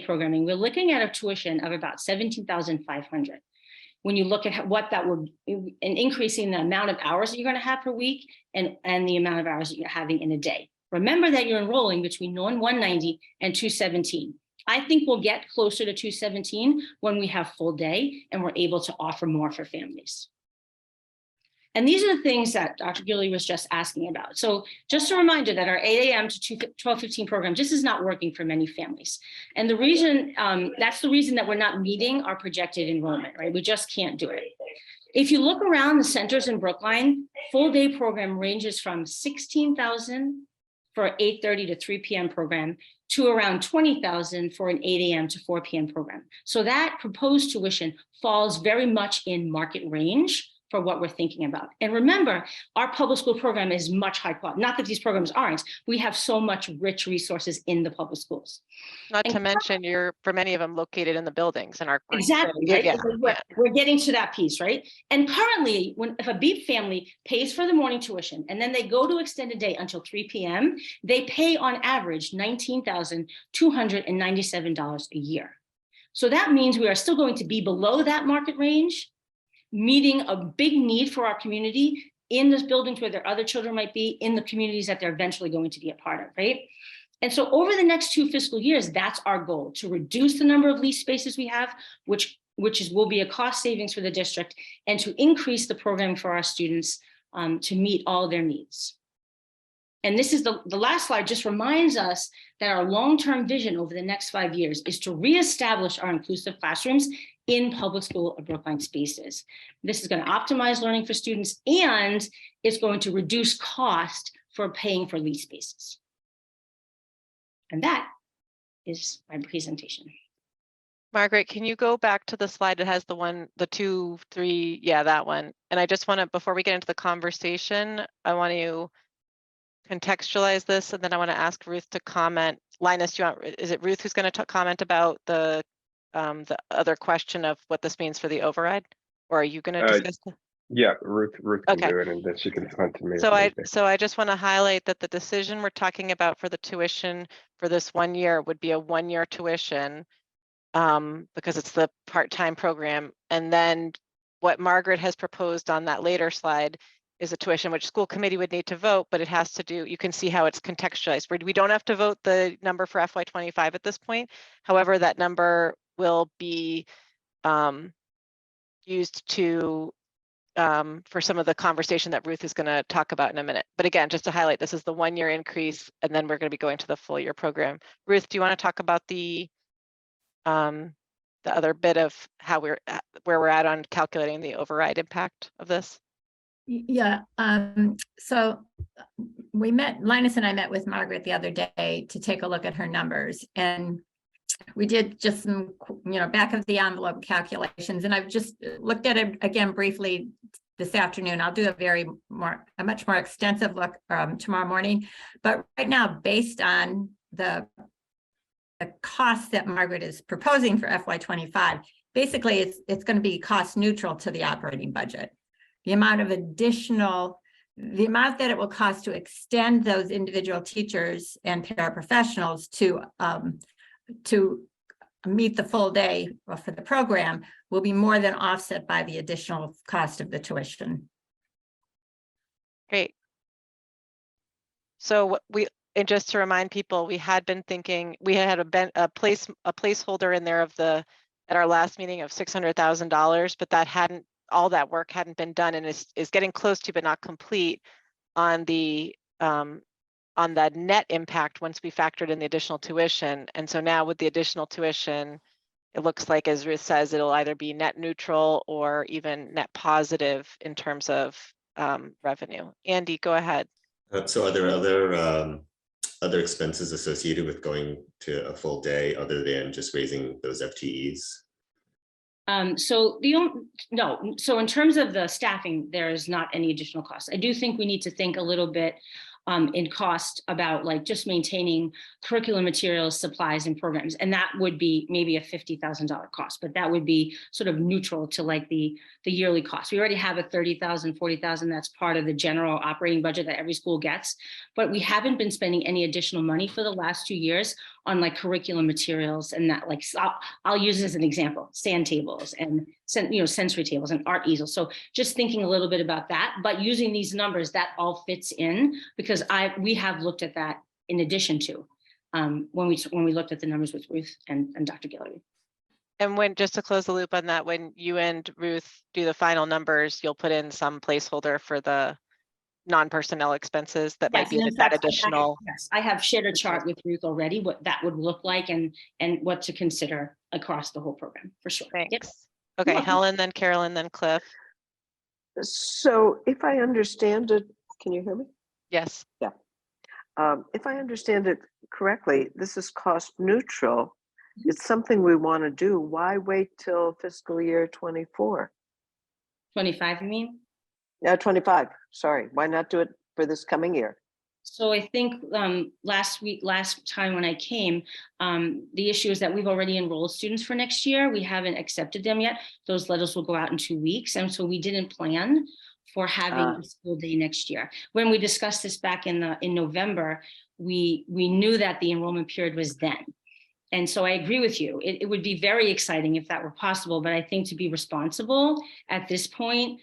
programming, we're looking at a tuition of about $17,500. When you look at what that would, and increasing the amount of hours that you're going to have per week and the amount of hours that you're having in a day. Remember that you're enrolling between 190 and 217. I think we'll get closer to 217 when we have full day and we're able to offer more for families. And these are the things that Dr. Guillory was just asking about. So just a reminder that our 8 a.m. to 12:15 program just is not working for many families. And the reason, that's the reason that we're not meeting our projected enrollment, right? We just can't do it. If you look around the centers in Brookline, full day program ranges from $16,000 for 8:30 to 3 p.m. program to around $20,000 for an 8 a.m. to 4 p.m. program. So that proposed tuition falls very much in market range for what we're thinking about. And remember, our public school program is much high quality. Not that these programs aren't. We have so much rich resources in the public schools. Not to mention you're, for many of them, located in the buildings and are exactly right. We're getting to that piece, right? And currently, if a BEEP family pays for the morning tuition and then they go to extended day until 3 p.m., they pay on average $19,297 a year. So that means we are still going to be below that market range, meeting a big need for our community in those buildings where their other children might be, in the communities that they're eventually going to be a part of, right? And so over the next 2 fiscal years, that's our goal, to reduce the number of lease spaces we have, which will be a cost savings for the district, and to increase the programming for our students to meet all their needs. And this is the last slide, just reminds us that our long-term vision over the next 5 years is to reestablish our inclusive classrooms in public school or Brookline spaces. This is going to optimize learning for students, and it's going to reduce cost for paying for lease spaces. And that is my presentation. Margaret, can you go back to the slide that has the 2, 3, yeah, that one. And I just want to, before we get into the conversation, I want to contextualize this, and then I want to ask Ruth to comment. Linus, is it Ruth who's going to comment about the other question of what this means for the override? Or are you going to discuss that? Yeah, Ruth can Okay. do it, and then she can come to me. So I just want to highlight that the decision we're talking about for the tuition for this 1 year would be a 1-year tuition, because it's the part-time program. And then what Margaret has proposed on that later slide is a tuition which school committee would need to vote, but it has to do, you can see how it's contextualized. We don't have to vote the number for FY25 at this point. However, that number will be used to for some of the conversation that Ruth is going to talk about in a minute. But again, just to highlight, this is the 1-year increase, and then we're going to be going to the full year program. Ruth, do you want to talk about the other bit of how where we're at on calculating the override impact of this? Yeah, so Linus and I met with Margaret the other day to take a look at her numbers, and we did just some, back of the envelope calculations, and I've just looked at it again briefly this afternoon. I'll do a much more extensive look tomorrow morning, but right now, based on the cost that Margaret is proposing for FY25, basically it's going to be cost neutral to the operating budget. The amount that it will cost to extend those individual teachers and paraprofessionals to meet the full day for the program will be more than offset by the additional cost of the tuition. Great. So and just to remind people, we had been thinking, we had a placeholder in there at our last meeting of $600,000, but that all that work hadn't been done, and is getting close to, but not complete on the net impact once we factored in the additional tuition. And so now with the additional tuition, it looks like, as Ruth says, it'll either be net neutral or even net positive in terms of revenue. Andy, go ahead. So are there other expenses associated with going to a full day other than just raising those FTEs? So in terms of the staffing, there is not any additional cost. I do think we need to think a little bit in cost about just maintaining curriculum materials, supplies, and programs. And that would be maybe a $50,000 cost, but that would be sort of neutral to the yearly cost. We already have a $30,000, $40,000 that's part of the general operating budget that every school gets, but we haven't been spending any additional money for the last 2 years on curriculum materials, and that I'll use as an example, sand tables and sensory tables and art easels. So just thinking a little bit about that, but using these numbers, that all fits in, because we have looked at that in addition to when we looked at the numbers with Ruth and Dr. Guillory. And just to close the loop on that, when you and Ruth do the final numbers, you'll put in some placeholder for the non-personnel expenses that might be that additional. Yes, I have shared a chart with Ruth already, what that would look like and what to consider across the whole program, for sure. Thanks. Yep. Okay, Helen, then Carolyn, then Cliff. So if I understand it, can you hear me? Yes. Yeah. If I understand it correctly, this is cost neutral. It's something we want to do. Why wait till fiscal year 24? 25, you mean? Yeah, 25. Sorry. Why not do it for this coming year? So I think last time when I came, the issue is that we've already enrolled students for next year. We haven't accepted them yet. Those letters will go out in 2 weeks. And so we didn't plan for having a school day next year. When we discussed this back in November, we knew that the enrollment period was then. And so I agree with you. It would be very exciting if that were possible, but I think to be responsible at this point,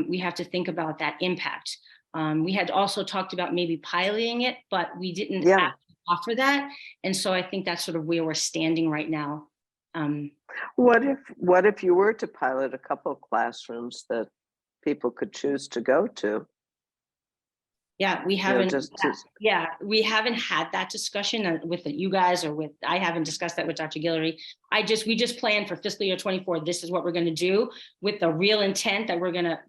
we have to think about that impact. We had also talked about maybe piloting it, but we didn't offer that. And so I think that's sort of where we're standing right now. What if you were to pilot a couple of classrooms that people could choose to go to? Yeah, we You know, haven't, just yeah, we haven't had that discussion with you guys or with, I haven't discussed that with Dr. Guillory. We just planned for fiscal year 24. This is what we're going to do with the real intent that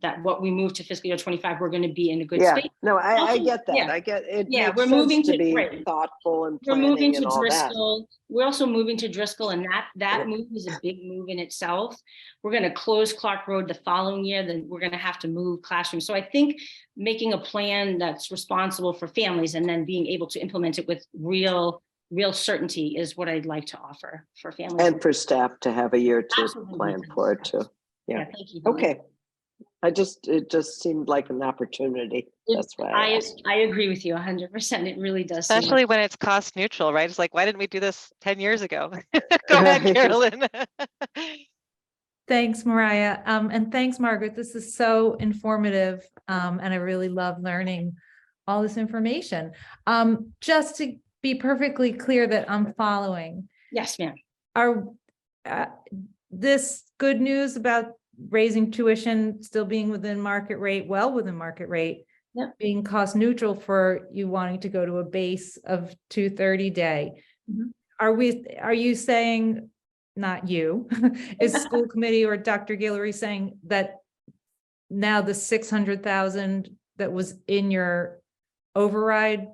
that what we move to fiscal year 25, we're going to be in a good yeah. space. No, I Also, get that. yeah. I get it. Yeah, Makes we're sense moving to to, be right. thoughtful and We're moving planning to and all that. Driscoll. We're also moving to Driscoll, and that move is a big move in itself. We're going to close Clark Road the following year, then we're going to have to move classrooms. So I think making a plan that's responsible for families and then being able to implement it with real certainty is what I'd like to offer for families. And for staff to have a year to Absolutely. plan for it too. Yeah. Thank you. Okay. It just seemed like an opportunity. That's why I asked. I agree with you 100%. It really does. seem Especially like- when it's cost neutral, right? It's like, why didn't we do this 10 years ago? Go ahead, Right. Carolyn. Thanks, Mariah. And thanks, Margaret. This is so informative. And I really love learning all this information. Just to be perfectly clear that I'm following. Yes, ma'am. This good news about raising tuition, still being within market rate, well within market rate, Yep. being cost neutral for you wanting to go to a base of 230 day. Mhm. Are you saying, not you, is school committee or Dr. Guillory saying that now the 600,000 that was in your override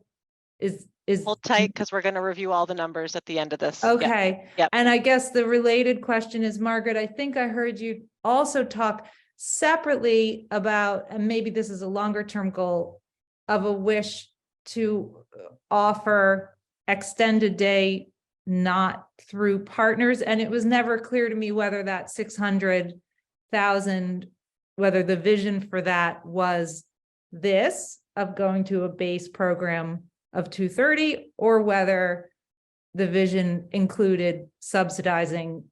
is Hold tight because we're going to review all the numbers at the end of this. Yep. okay? Yep. And I guess the related question is, Margaret, I think I heard you also talk separately about, and maybe this is a longer term goal, of a wish to offer extended day not through partners. And it was never clear to me whether that 600,000, whether the vision for that was this of going to a base program of 230, or whether the vision included subsidizing,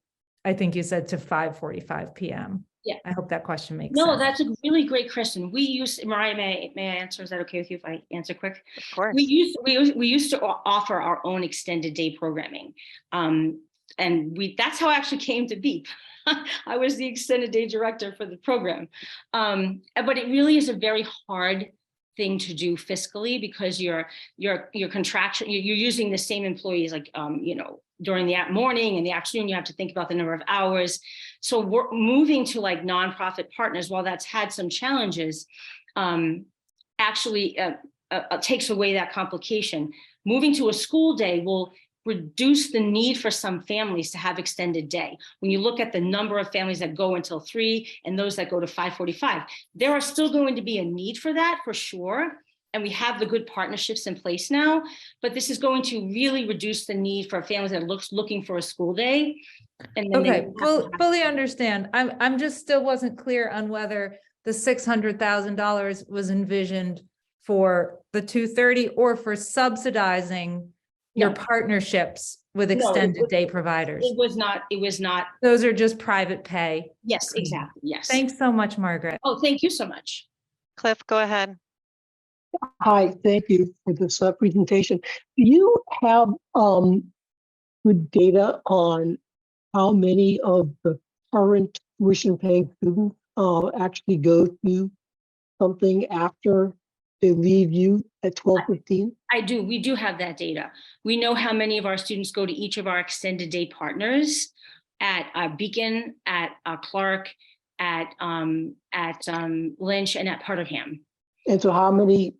I think you said, to 5:45 p.m. Yeah. I hope that question makes No, sense. that's a really great question. We used, Mariah, may I answer? Is that okay with you if I answer quick? Of course. We used to offer our own extended day programming. And that's how I actually came to BEEP. I was the extended day director for the program. But it really is a very hard thing to do fiscally because your contraction, you're using the same employees, like during the morning and the afternoon, you have to think about the number of hours. So we're moving to like nonprofit partners. While that's had some challenges, actually takes away that complication. Moving to a school day will reduce the need for some families to have extended day. When you look at the number of families that go until 3 and those that go to 5:45, there are still going to be a need for that for sure. And we have the good partnerships in place now, but this is going to really reduce the need for families that are looking for a school day. And then Okay, fully understand. I'm just still wasn't clear on whether the $600,000 was envisioned for the 230 or for subsidizing your partnerships with extended day providers. It was not. Those are just private pay. Yes, exactly. Yes. Thanks so much, Margaret. Oh, thank you so much. Cliff, go ahead. Hi, thank you for this presentation. Do you have good data on how many of the current tuition paying students actually go to something after they leave you at 12:15? I do. We do have that data. We know how many of our students go to each of our extended day partners at Beacon, at Clark, at Lynch, and at Parterham. And so how many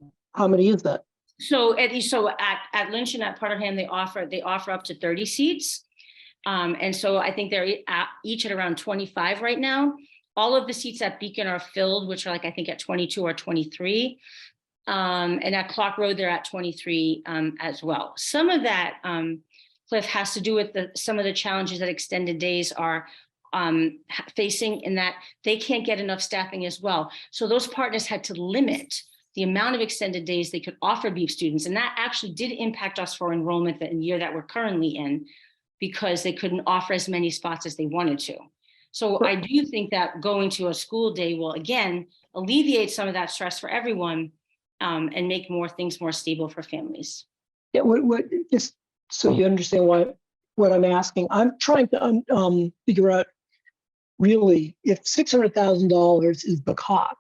is that? So at Lynch and at Parterham, they offer up to 30 seats. And so I think they're each at around 25 right now. All of the seats at Beacon are filled, which are like, I think at 22 or 23. And at Clark Road, they're at 23 as well. Some of that, Cliff, has to do with some of the challenges that extended days are facing, in that they can't get enough staffing as well. So those partners had to limit the amount of extended days they could offer BEEP students. And that actually did impact us for enrollment the year that we're currently in, because they couldn't offer as many spots as they wanted to. So I do think that going to a school day will, again, alleviate some of that stress for everyone and make things more stable for families. Yeah, what just so you understand what I'm asking, I'm trying to figure out really if $600,000 is the cost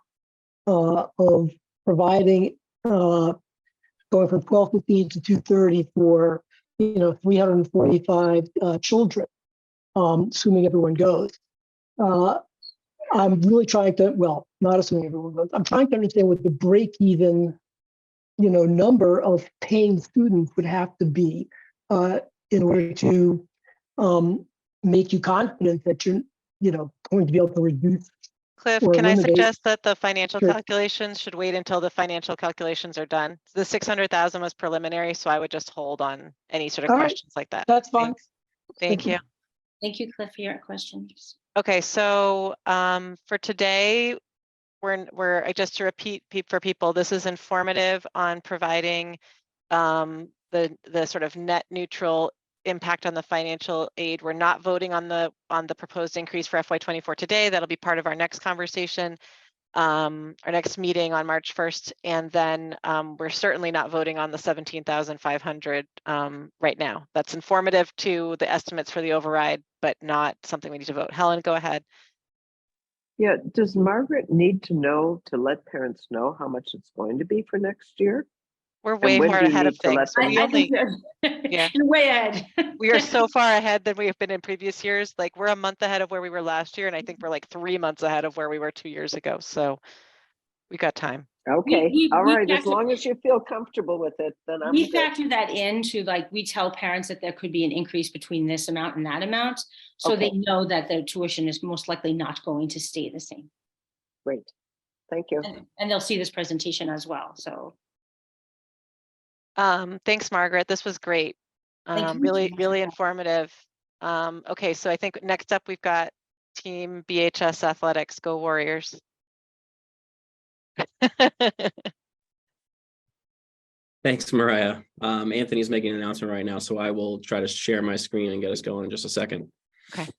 of providing going from 12:15 to 2:30 for 345 children, assuming everyone goes. I'm really trying to, well, not assuming everyone goes. I'm trying to understand what the break-even, number of paying students would have to be in order to make you confident that you're, going to be able to reduce. Cliff, or can I eliminate- suggest that the financial Sure. calculations should wait until the financial calculations are done? The 600,000 was preliminary, so I would just hold on any sort of All right. questions like that. That's fine. Thanks. Thank you. Thank you, Cliff, for your questions. Okay, so for today, we're just to repeat for people, this is informative on providing the sort of net neutral impact on the financial aid. We're not voting on the proposed increase for FY24 today. That'll be part of our next conversation, our next meeting on March 1st. And then we're certainly not voting on the 17,500 right now. That's informative to the estimates for the override, but not something we need to vote. Helen, go ahead. Yeah, does Margaret need to know to let parents know how much it's going to be for next year? We're way when far do you ahead of need to let things. them We know? only, yeah, You're way ahead. we are so far ahead than we have been in previous years. Like we're a month ahead of where we were last year, and I think we're like 3 months ahead of where we were 2 years ago. So we got time. Okay, all we right, as factor- long as you feel comfortable with it, then I'm We good. factor that into, like, we tell parents that there could be an increase between this amount and that amount. So they Okay. know that their tuition is most likely not going to stay the same. Great, thank you. And they'll see this presentation as well, so. Thanks, Margaret. This was great. Thank you. Really informative. Okay, so I think next up we've got Team BHS Athletics. Go Warriors. Thanks, Mariah. Anthony's making an announcement right now, so I will try to share my screen and get us going in just a second. Okay.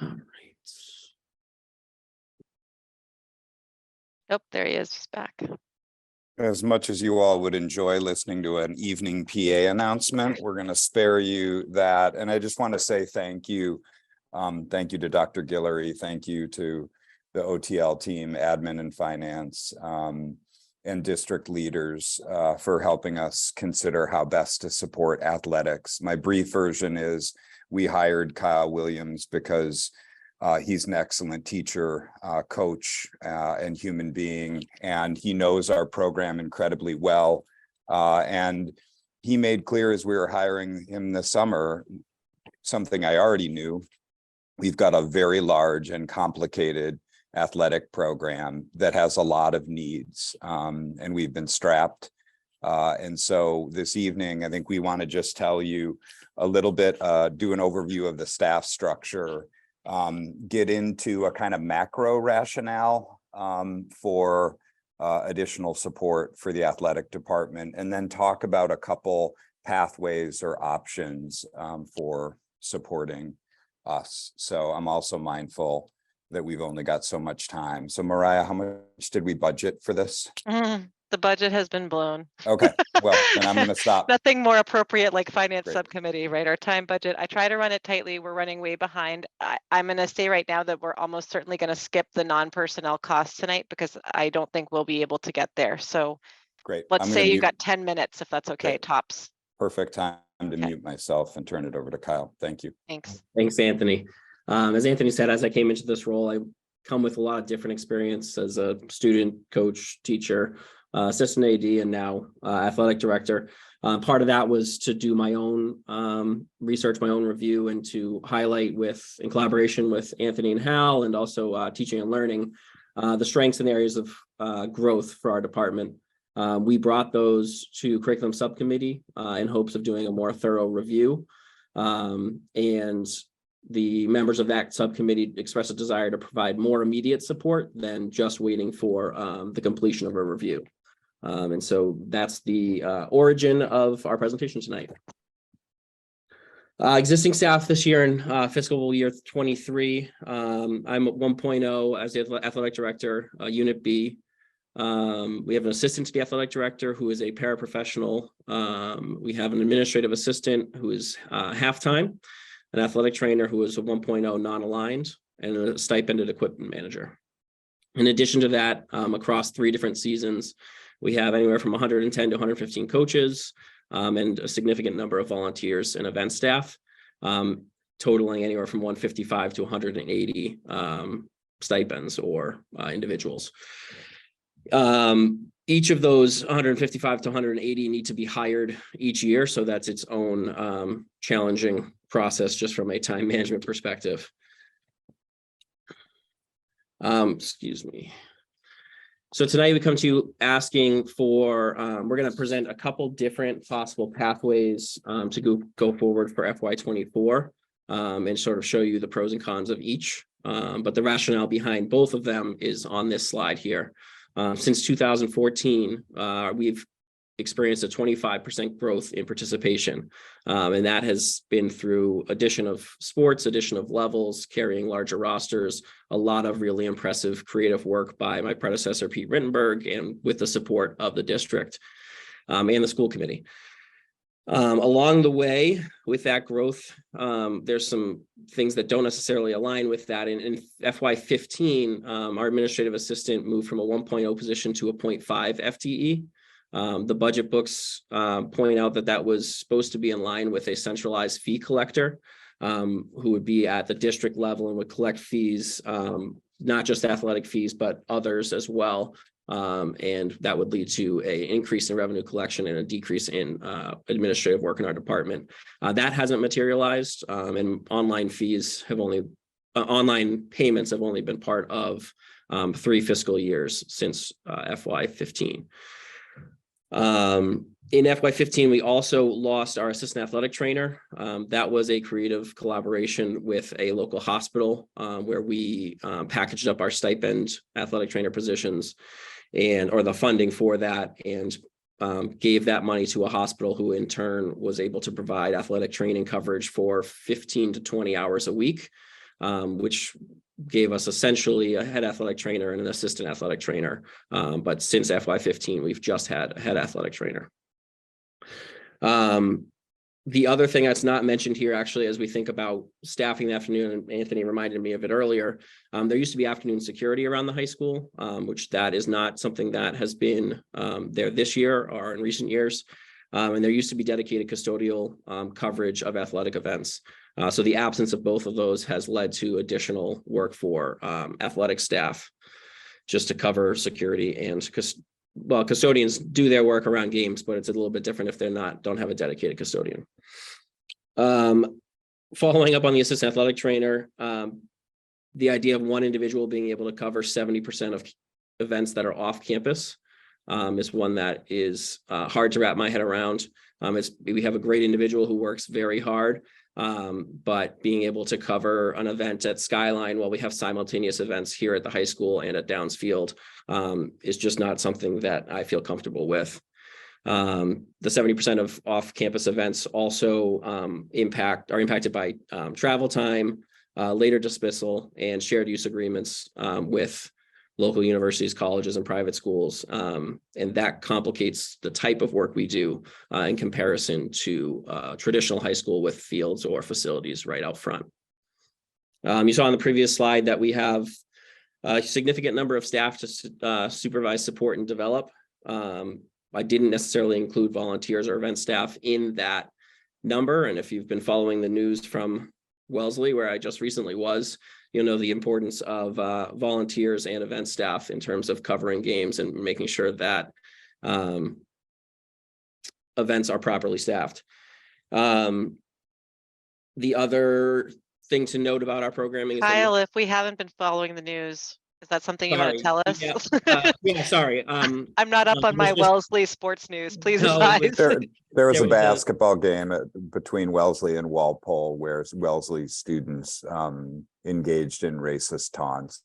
All right. Oh, there he is. He's back. As much as you all would enjoy listening to an evening PA announcement, we're going to spare you that. And I just want to say thank you. Thank you to Dr. Guillory. Thank you to the OTL team, admin and finance, and district leaders for helping us consider how best to support athletics. My brief version is we hired Kyle Williams because he's an excellent teacher, coach, and human being, and he knows our program incredibly well. And he made clear as we were hiring him this summer, something I already knew. We've got a very large and complicated athletic program that has a lot of needs, and we've been strapped. And so this evening, I think we want to just tell you a little bit, do an overview of the staff structure, get into a kind of macro rationale for additional support for the athletic department, and then talk about a couple pathways or options for supporting us. So I'm also mindful that we've only got so much time. So Mariah, how much did we budget for this? The budget has been blown. Okay, well, then I'm going to stop. Nothing more appropriate like finance Great. subcommittee, right? Our time budget. I try to run it tightly. We're running way behind. I'm going to say right now that we're almost certainly going to skip the non-personnel costs tonight because I don't think we'll be able to get there. So Great. let's I'm say gonna you mute. got 10 minutes if that's okay, Great. tops. Perfect time to Okay. mute myself and turn it over to Kyle. Thank you. Thanks. Thanks, Anthony. As Anthony said, as I came into this role, I come with a lot of different experience as a student, coach, teacher, assistant AD, and now athletic director. Part of that was to do my own research, my own review, and to highlight in collaboration with Anthony and Hal, and also teaching and learning, the strengths and areas of growth for our department. We brought those to curriculum subcommittee in hopes of doing a more thorough review. And the members of that subcommittee expressed a desire to provide more immediate support than just waiting for the completion of a review. And so that's the origin of our presentation tonight. Existing staff this year in fiscal year 23. I'm at 1.0 as the athletic director, Unit B. We have an assistant to the athletic director who is a paraprofessional. We have an administrative assistant who is half-time, an athletic trainer who is a 1.0 non-aligned, and a stipended equipment manager. In addition to that, across 3 different seasons, We have anywhere from 110 to 115 coaches, and a significant number of volunteers and event staff, totaling anywhere from 155 to 180 stipends or individuals. Each of those 155 to 180 need to be hired each year, so that's its own challenging process just from a time management perspective. Excuse me. So tonight we come to you asking for, we're going to present a couple different possible pathways to go forward for FY24, and sort of show you the pros and cons of each. But the rationale behind both of them is on this slide here. Since 2014, we've experienced a 25% growth in participation. And that has been through addition of sports, addition of levels, carrying larger rosters, a lot of really impressive creative work by my predecessor, Pete Rittenberg, and with the support of the district and the school committee. Along the way with that growth, there's some things that don't necessarily align with that. In FY15, our administrative assistant moved from a 1.0 position to a 0.5 FTE. The budget books point out that that was supposed to be in line with a centralized fee collector who would be at the district level and would collect fees, not just athletic fees, but others as well. And that would lead to an increase in revenue collection and a decrease in administrative work in our department. That hasn't materialized, and online payments have only been part of 3 fiscal years since FY15. In FY15, we also lost our assistant athletic trainer. That was a creative collaboration with a local hospital where we packaged up our stipend athletic trainer positions or the funding for that, and gave that money to a hospital who in turn was able to provide athletic training coverage for 15 to 20 hours a week, which gave us essentially a head athletic trainer and an assistant athletic trainer. But since FY15, we've just had a head athletic trainer. The other thing that's not mentioned here, actually, as we think about staffing the afternoon, and Anthony reminded me of it earlier, there used to be afternoon security around the high school, which that is not something that has been there this year or in recent years. And there used to be dedicated custodial coverage of athletic events. So the absence of both of those has led to additional work for athletic staff just to cover security and custodians do their work around games, but it's a little bit different if don't have a dedicated custodian. Following up on the assistant athletic trainer, the idea of one individual being able to cover 70% of events that are off campus is one that is hard to wrap my head around. We have a great individual who works very hard, but being able to cover an event at Skyline while we have simultaneous events here at the high school and at Downs Field is just not something that I feel comfortable with. The 70% of off-campus events also are impacted by travel time, later dismissal, and shared use agreements with local universities, colleges, and private schools. And that complicates the type of work we do in comparison to traditional high school with fields or facilities right out front. You saw on the previous slide that we have a significant number of staff to supervise, support, and develop. I didn't necessarily include volunteers or event staff in that number. And if you've been following the news from Wellesley, where I just recently was, you'll know the importance of volunteers and event staff in terms of covering games and making sure that events are properly staffed. The other thing to note about our programming is Kyle, if we haven't been following the news, is that something you want to tell us? Yeah, sorry. I'm not up on my Wellesley sports news. Please advise. There was a basketball game between Wellesley and Walpole where Wellesley students engaged in racist taunts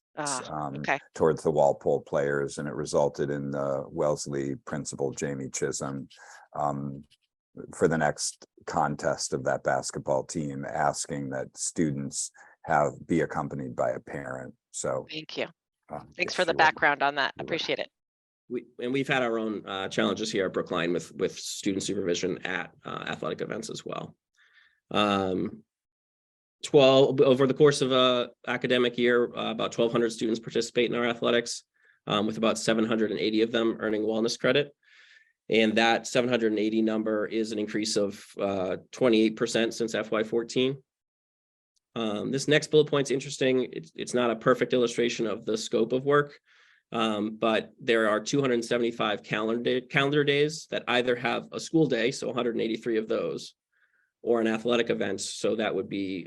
towards the Walpole players, and it resulted in the Wellesley principal, Jamie Chisholm, for the next contest of that basketball team, asking that students be accompanied by a parent. So thank you. Thanks for the background on that. Appreciate it. We've had our own challenges here at Brookline with student supervision at athletic events as well. Over the course of a academic year, about 1,200 students participate in our athletics. with about 780 of them earning wellness credit. And that 780 number is an increase of 28% since FY14. This next bullet point's interesting. It's not a perfect illustration of the scope of work, but there are 275 calendar days that either have a school day, so 183 of those, or an athletic event. So that would be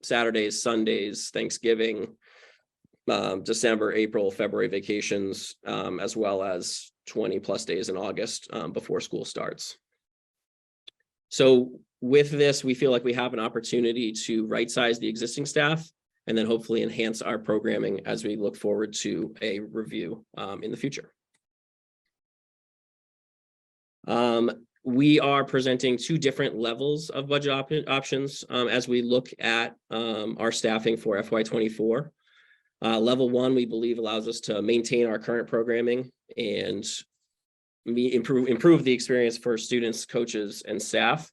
Saturdays, Sundays, Thanksgiving, December, April, February vacations, as well as 20 plus days in August before school starts. So with this, we feel like we have an opportunity to right-size the existing staff and then hopefully enhance our programming as we look forward to a review in the future. We are presenting two different levels of budget options as we look at our staffing for FY24. Level 1, we believe, allows us to maintain our current programming and improve the experience for students, coaches, and staff.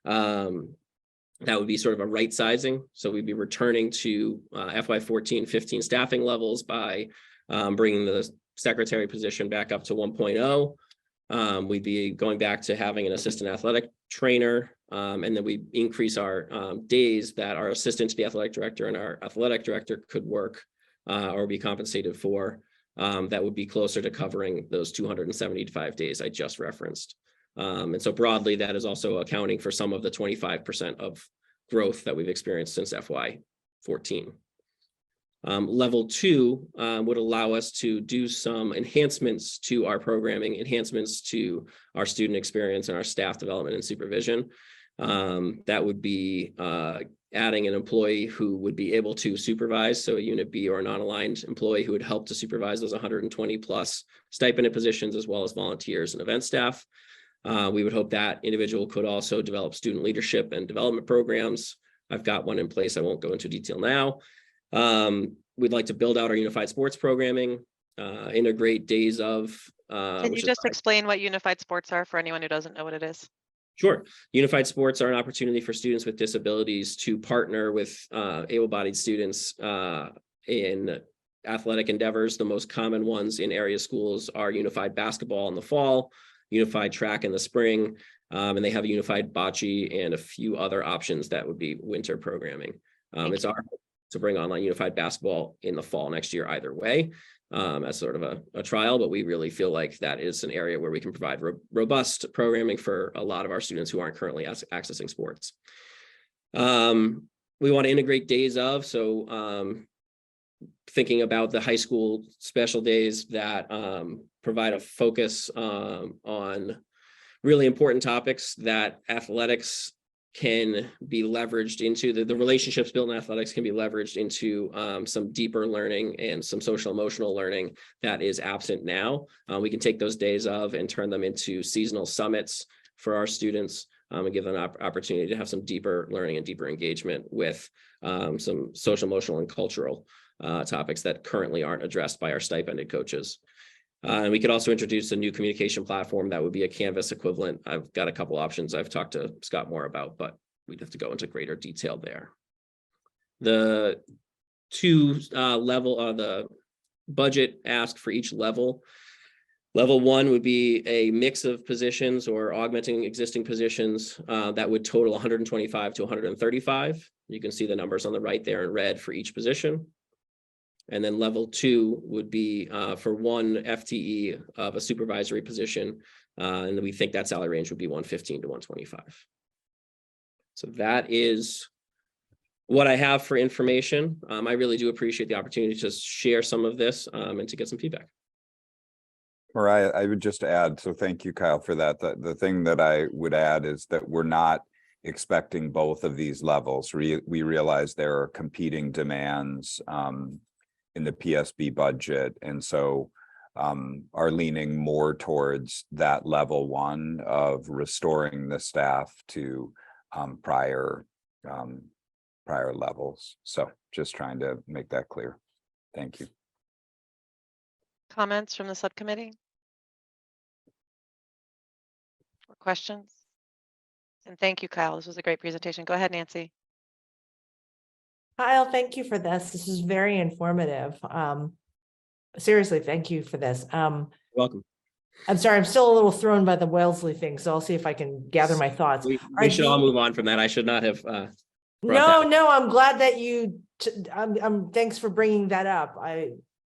That would be sort of a right sizing. So we'd be returning to FY14-15 staffing levels by bringing the secretary position back up to 1.0. We'd be going back to having an assistant athletic trainer, and then we increase our days that our assistant to the athletic director and our athletic director could work or be compensated for. That would be closer to covering those 275 days I just referenced. And so broadly, that is also accounting for some of the 25% of growth that we've experienced since FY14. Level 2 would allow us to do some enhancements to our programming, enhancements to our student experience and our staff development and supervision. That would be adding an employee who would be able to supervise, so a Unit B or a non-aligned employee who would help to supervise those 120 plus stipended positions, as well as volunteers and event staff. We would hope that individual could also develop student leadership and development programs. I've got one in place. I won't go into detail now. We'd like to build out our unified sports programming, integrate days of. Can you just explain what unified sports are for anyone who doesn't know what it is? Sure. Unified sports are an opportunity for students with disabilities to partner with able-bodied students in athletic endeavors. The most common ones in area schools are unified basketball in the fall, unified track in the spring, and they have a unified bocce and a few other options that would be winter programming. It's our hope to bring online unified basketball in the fall next year either way, as sort of a trial, but we really feel like that is an area where we can provide robust programming for a lot of our students who aren't currently accessing sports. We want to integrate days of, so thinking about the high school special days that provide a focus on really important topics that athletics can be leveraged into, the relationships built in athletics can be leveraged into some deeper learning and some social emotional learning that is absent now. We can take those days of and turn them into seasonal summits for our students and give them an opportunity to have some deeper learning and deeper engagement with some social emotional and cultural topics that currently aren't addressed by our stipended coaches. And we could also introduce a new communication platform that would be a Canvas equivalent. I've got a couple options I've talked to Scott more about, but we'd have to go into greater detail there. The the budget ask for each level. Level 1 would be a mix of positions or augmenting existing positions that would total 125 to 135. You can see the numbers on the right there in red for each position. And then level 2 would be for one FTE of a supervisory position. And we think that salary range would be 115 to 125. So that is what I have for information. I really do appreciate the opportunity to share some of this and to get some feedback. Mariah, I would just add, so thank you, Kyle, for that. The thing that I would add is that we're not expecting both of these levels. We realize there are competing demands in the PSB budget, and so are leaning more towards that level 1 of restoring the staff to prior levels. So just trying to make that clear. Thank you. Comments from the subcommittee? Or questions? And thank you, Kyle. This was a great presentation. Go ahead, Nancy. Kyle, thank you for this. This is very informative. seriously, thank you for this. Welcome. I'm sorry, I'm still a little thrown by the Wellesley thing, so I'll see if I can gather my thoughts. We should all move on from that. I should not have. No, I'm glad that you, thanks for bringing that up.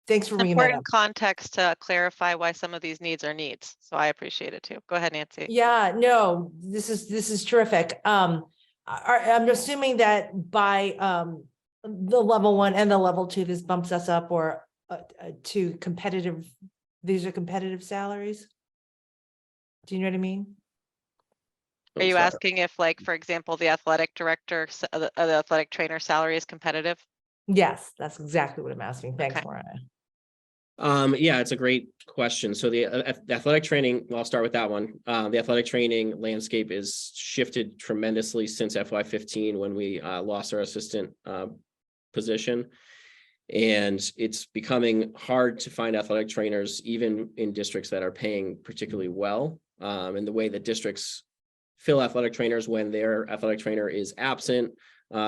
Thanks for bringing that up. Important context to clarify why some of these needs are needs. So I appreciate it too. Go ahead, Nancy. Yeah, no, this is terrific. I'm assuming that by the level 1 and the level 2, this bumps us up or to competitive. These are competitive salaries. Do you know what I mean? Are you asking if, like, for example, the athletic director, the athletic trainer salary is competitive? Yes, that's exactly what I'm asking. Thanks, Okay. Mariah. Yeah, it's a great question. So the athletic training, well, I'll start with that one. The athletic training landscape is shifted tremendously since FY15 when we lost our assistant position. And it's becoming hard to find athletic trainers, even in districts that are paying particularly well. And the way that districts fill athletic trainers when their athletic trainer is absent,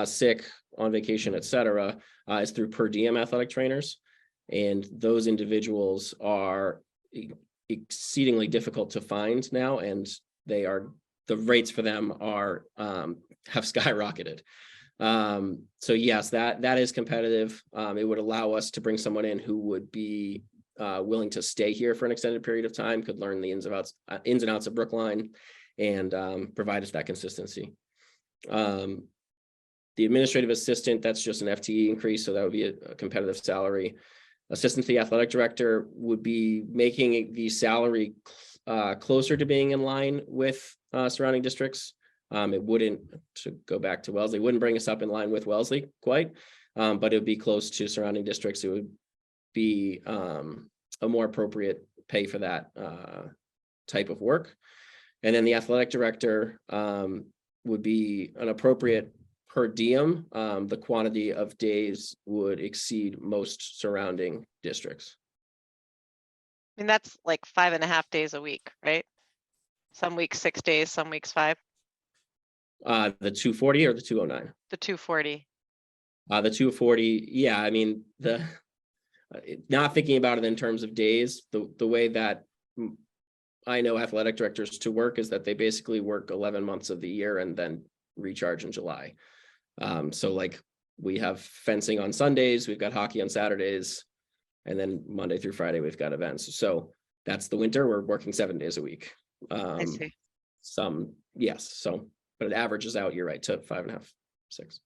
sick, on vacation, et cetera, is through per diem athletic trainers. And those individuals are exceedingly difficult to find now, and the rates for them are have skyrocketed. So yes, that is competitive. It would allow us to bring someone in who would be willing to stay here for an extended period of time, could learn the ins and outs of Brookline, and provide us that consistency. The administrative assistant, that's just an FTE increase, so that would be a competitive salary. Assistant to the athletic director would be making the salary closer to being in line with surrounding districts. It wouldn't, to go back to Wellesley, wouldn't bring us up in line with Wellesley quite, but it would be close to surrounding districts. It would be a more appropriate pay for that type of work. And then the athletic director would be an appropriate per diem. The quantity of days would exceed most surrounding districts. I mean, that's like 5.5 days a week, right? Some weeks 6 days, some weeks 5. The 240 or the 209? The 240. The 240, yeah, I mean, not thinking about it in terms of days, the way that I know athletic directors to work is that they basically work 11 months of the year and then recharge in July. So like we have fencing on Sundays, we've got hockey on Saturdays, and then Monday through Friday, we've got events. So that's the winter, we're working 7 days a week. I see. Yes, so, but it averages out, you're right, to 5.5, 6.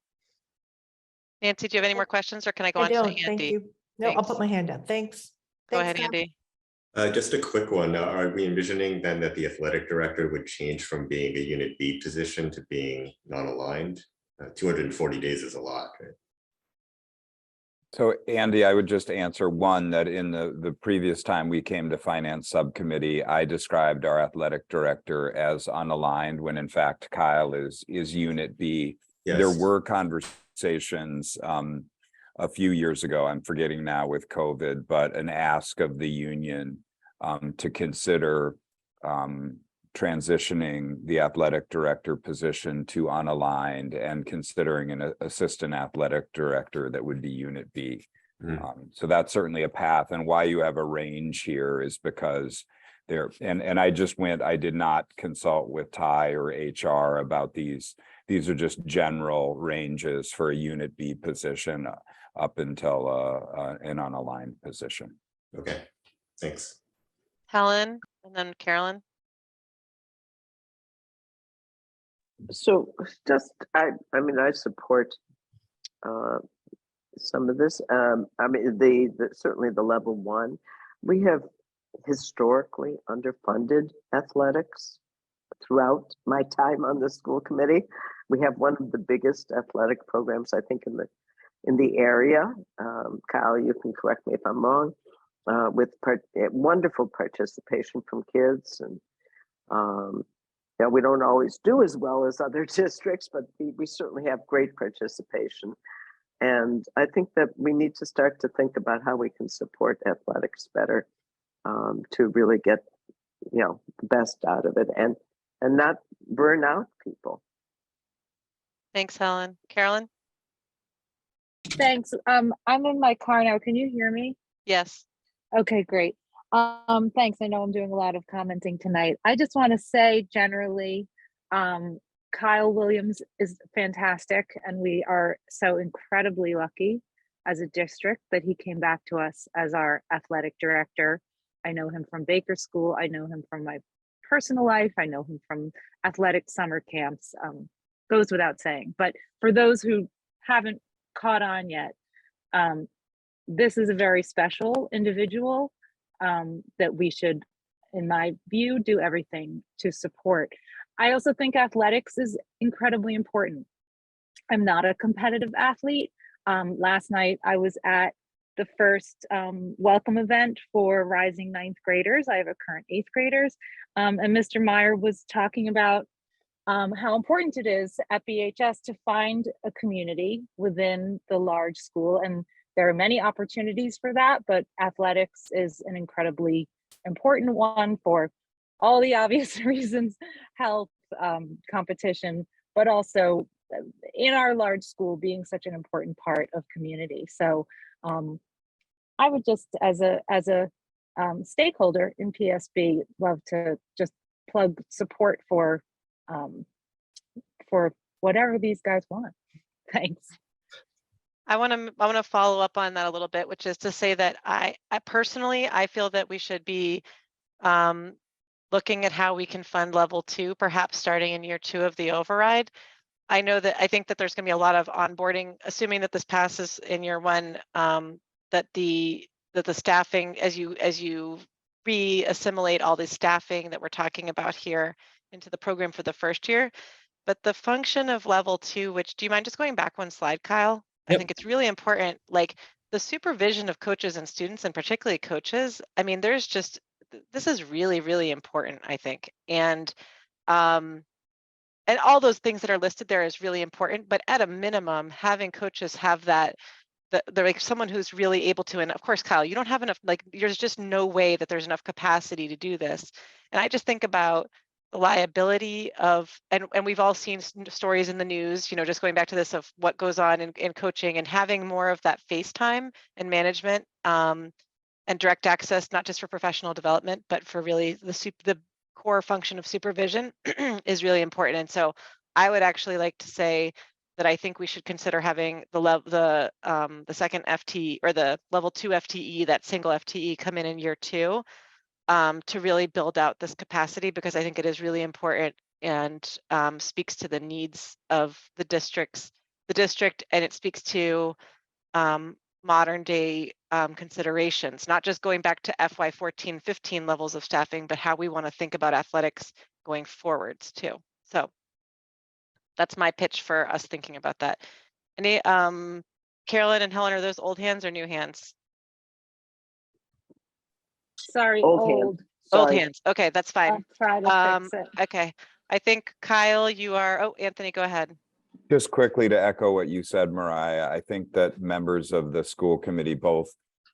Nancy, do you have any more questions, or can I go I on to don't, Andy? thank you. No, I'll Thanks. put my hand up. Thanks. Go Thanks, ahead, Scott. Andy. Just a quick one. Are we envisioning then that the athletic director would change from being a Unit B position to being non-aligned? 240 days is a lot, right? So Andy, I would just answer one, that in the previous time we came to Finance Subcommittee, I described our athletic director as unaligned when in fact Kyle is Unit B. Yes. There were conversations a few years ago, I'm forgetting now with COVID, but an ask of the union to consider transitioning the athletic director position to unaligned and considering an assistant athletic director that would be Unit B. So that's certainly a path, and why you have a range here is because there, and I did not consult with Ty or HR about these. These are just general ranges for a Unit B position up until an unaligned position. Okay, thanks. Helen, and then Carolyn. So just, I mean, I support some of this. I mean, certainly the level 1, we have historically underfunded athletics throughout my time on the school committee. We have one of the biggest athletic programs, I think, in the area. Kyle, you can correct me if I'm wrong, with wonderful participation from kids. And yeah, we don't always do as well as other districts, but we certainly have great participation. And I think that we need to start to think about how we can support athletics better to really get, the best out of it and not burn out people. Thanks, Helen. Carolyn? Thanks. I'm in my car now. Can you hear me? Yes. Okay, great. Thanks. I know I'm doing a lot of commenting tonight. I just want to say generally, Kyle Williams is fantastic, and we are so incredibly lucky as a district that he came back to us as our athletic director. I know him from Baker School. I know him from my personal life. I know him from athletic summer camps. Goes without saying. But for those who haven't caught on yet, this is a very special individual that we should, in my view, do everything to support. I also think athletics is incredibly important. I'm not a competitive athlete. Last night I was at the first welcome event for rising ninth graders. I have a current eighth graders. And Mr. Meyer was talking about how important it is at BHS to find a community within the large school. And there are many opportunities for that, but athletics is an incredibly important one for all the obvious reasons, health, competition, but also in our large school being such an important part of community. So I would just, as a stakeholder in PSB, love to just plug support for whatever these guys want. Thanks. I want to follow up on that a little bit, which is to say that I personally, I feel that we should be looking at how we can fund level 2, perhaps starting in year 2 of the override. I think that there's going to be a lot of onboarding, assuming that this passes in year 1, that the staffing, as you re-assimilate all the staffing that we're talking about here into the program for the first year. But the function of level 2, which, do you mind just going back one slide, Kyle? Yep. I think it's really important, like the supervision of coaches and students, and particularly coaches. I mean, this is really, really important, I think. And all those things that are listed there is really important, but at a minimum, having coaches have that, they're like someone who's really able to, and of course, Kyle, you don't have enough, like there's just no way that there's enough capacity to do this. And I just think about the liability of, and we've all seen stories in the news, you know, just going back to this of what goes on in coaching, and having more of that face time and management and direct access, not just for professional development, but for really the core function of supervision is really important. And so I would actually like to say that I think we should consider having the second FTE, or the level 2 FTE, that single FTE, come in year 2 to really build out this capacity, because I think it is really important and speaks to the needs of the district, and it speaks to modern day considerations, not just going back to FY 14-15 levels of staffing, but how we want to think about athletics going forwards too. So that's my pitch for us thinking about that. Any Carolyn and Helen, are those old hands or new hands? Sorry, Old hands. Okay, that's fine. I'll try to fix it. Okay, I think Kyle, you are. Oh, Anthony, go ahead. Just quickly to echo what you said, Mariah, I think that members of the school committee both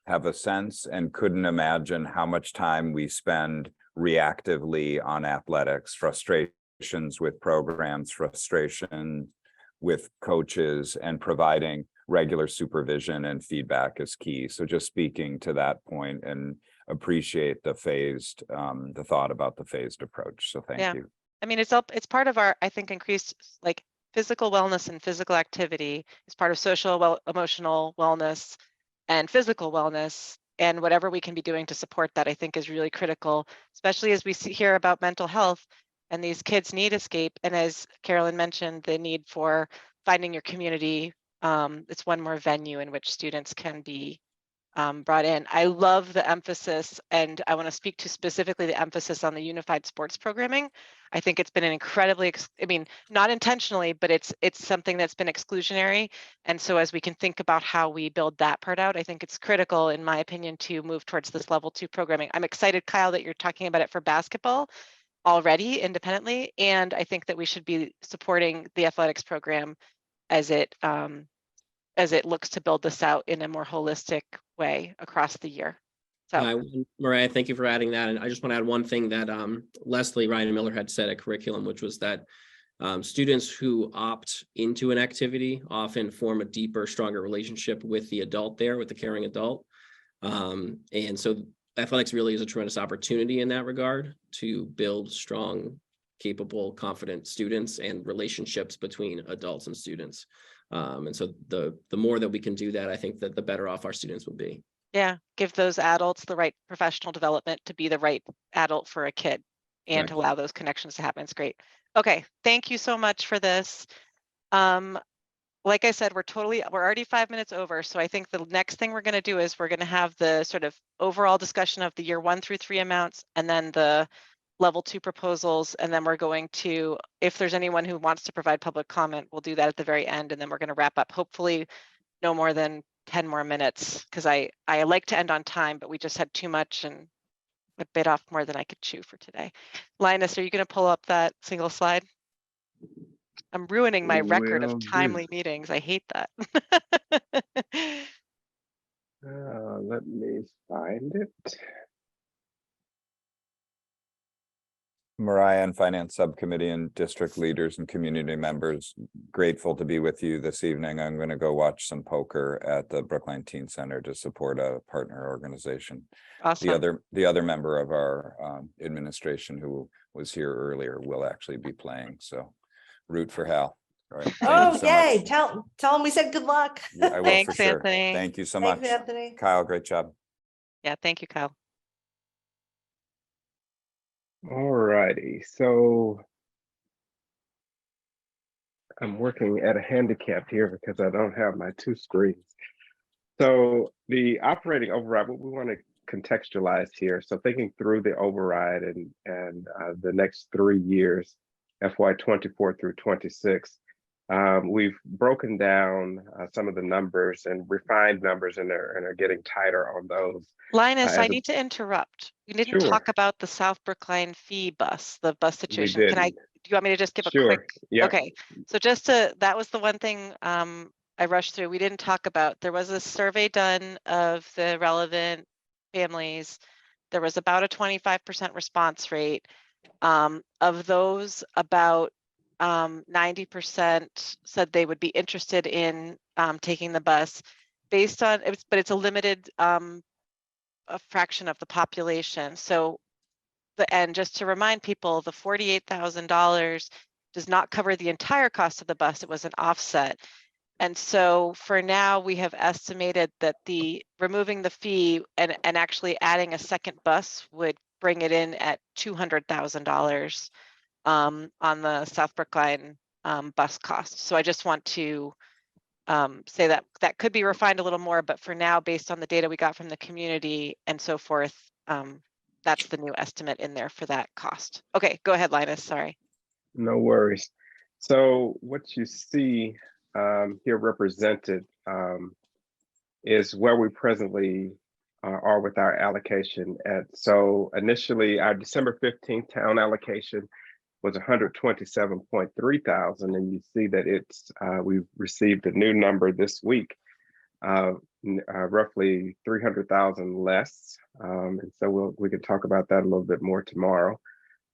have a sense and couldn't imagine how much time we spend reactively on athletics, frustrations with programs, frustration with coaches, and providing regular supervision and feedback is key. So just speaking to that point, and appreciate the thought about the phased approach. So thank you. I mean, it's part of our, I think, increased like physical wellness and physical activity is part of social, emotional wellness and physical wellness, and whatever we can be doing to support that, I think, is really critical, especially as we hear about mental health, and these kids need escape. And as Carolyn mentioned, the need for finding your community. It's one more venue in which students can be brought in. I love the emphasis, and I want to speak to specifically the emphasis on the unified sports programming. I think it's been an incredibly, I mean, not intentionally, but it's something that's been exclusionary. And so as we can think about how we build that part out, I think it's critical, in my opinion, to move towards this level 2 programming. I'm excited, Kyle, that you're talking about it for basketball already independently. And I think that we should be supporting the athletics program as it looks to build this out in a more holistic way across the year. So Mariah, thank you for adding that. And I just want to add one thing that Leslie Ryan Miller had said at curriculum, which was that students who opt into an activity often form a deeper, stronger relationship with the adult there, with the caring adult. And so athletics really is a tremendous opportunity in that regard to build strong, capable, confident students and relationships between adults and students. And so the more that we can do that, I think that the better off our students will be. Yeah, give those adults the right professional development to be the right adult for a kid and to Right. allow those connections to happen. It's great. Okay, thank you so much for this. Like I said, we're already 5 minutes over. So I think the next thing we're going to do is we're going to have the sort of overall discussion of the year 1 through 3 amounts and then the level 2 proposals. And then we're going to, if there's anyone who wants to provide public comment, we'll do that at the very end. And then we're going to wrap up, hopefully no more than 10 more minutes, because I like to end on time, but we just had too much and I bit off more than I could chew for today. Linus, are you going to pull up that single slide? I'm ruining my record Will of do. timely meetings. I hate that. Let me find it. Mariah and Finance Subcommittee and district leaders and community members, grateful to be with you this evening. I'm going to go watch some poker at the Brookline Teen Center to support a partner organization. Awesome. The other member of our administration who was here earlier will actually be playing. So root for Hal. All right. Thank you so yay. much. Tell him we said good luck. Yeah, I will Thanks, for sure. Anthony. Thank you so Thanks, much. Anthony. Kyle, great job. Yeah, thank you, Kyle. All righty, so I'm working at a handicap here because I don't have my 2 screens. So the operating override, what we want to contextualize here. So thinking through the override and the next 3 years, FY24 through 26, we've broken down some of the numbers and refined numbers and are getting tighter on those. Linus, I need to interrupt. We didn't Sure. talk about the South Brookline fee bus, the bus situation. We Do you want me to just give a quick? Yeah. Okay, so that was the one thing I rushed through. We didn't talk about. There was a survey done of the relevant families. There was about a 25% response rate. Of those, about 90% said they would be interested in taking the bus based on it, but it's a limited a fraction of the population. So and just to remind people, the $48,000 does not cover the entire cost of the bus. It was an offset. And so for now, we have estimated that removing the fee and actually adding a second bus would bring it in at $200,000 on the South Brookline bus cost. So I just want to say that could be refined a little more, but for now, based on the data we got from the community and so forth, that's the new estimate in there for that cost. Okay, go ahead, Linus, sorry. No worries. So what you see here represented is where we presently are with our allocation so initially our December 15th town allocation was 127.3 thousand, and you see that we've received a new number this week, roughly 300,000 less, and so we can talk about that a little bit more tomorrow.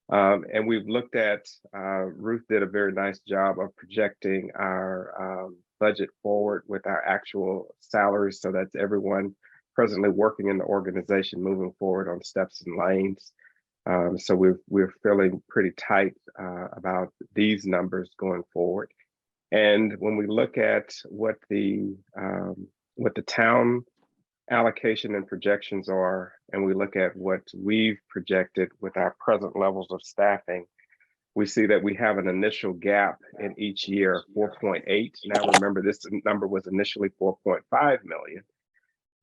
And we've looked at, Ruth did a very nice job of projecting our budget forward with our actual salaries, so that's everyone presently working in the organization moving forward on steps and lanes. So we're feeling pretty tight about these numbers going forward. And when we look at what the town allocation and projections are, and we look at what we've projected with our present levels of staffing, we see that we have an initial gap in each year, 4.8. Now remember, this number was initially 4.5 million.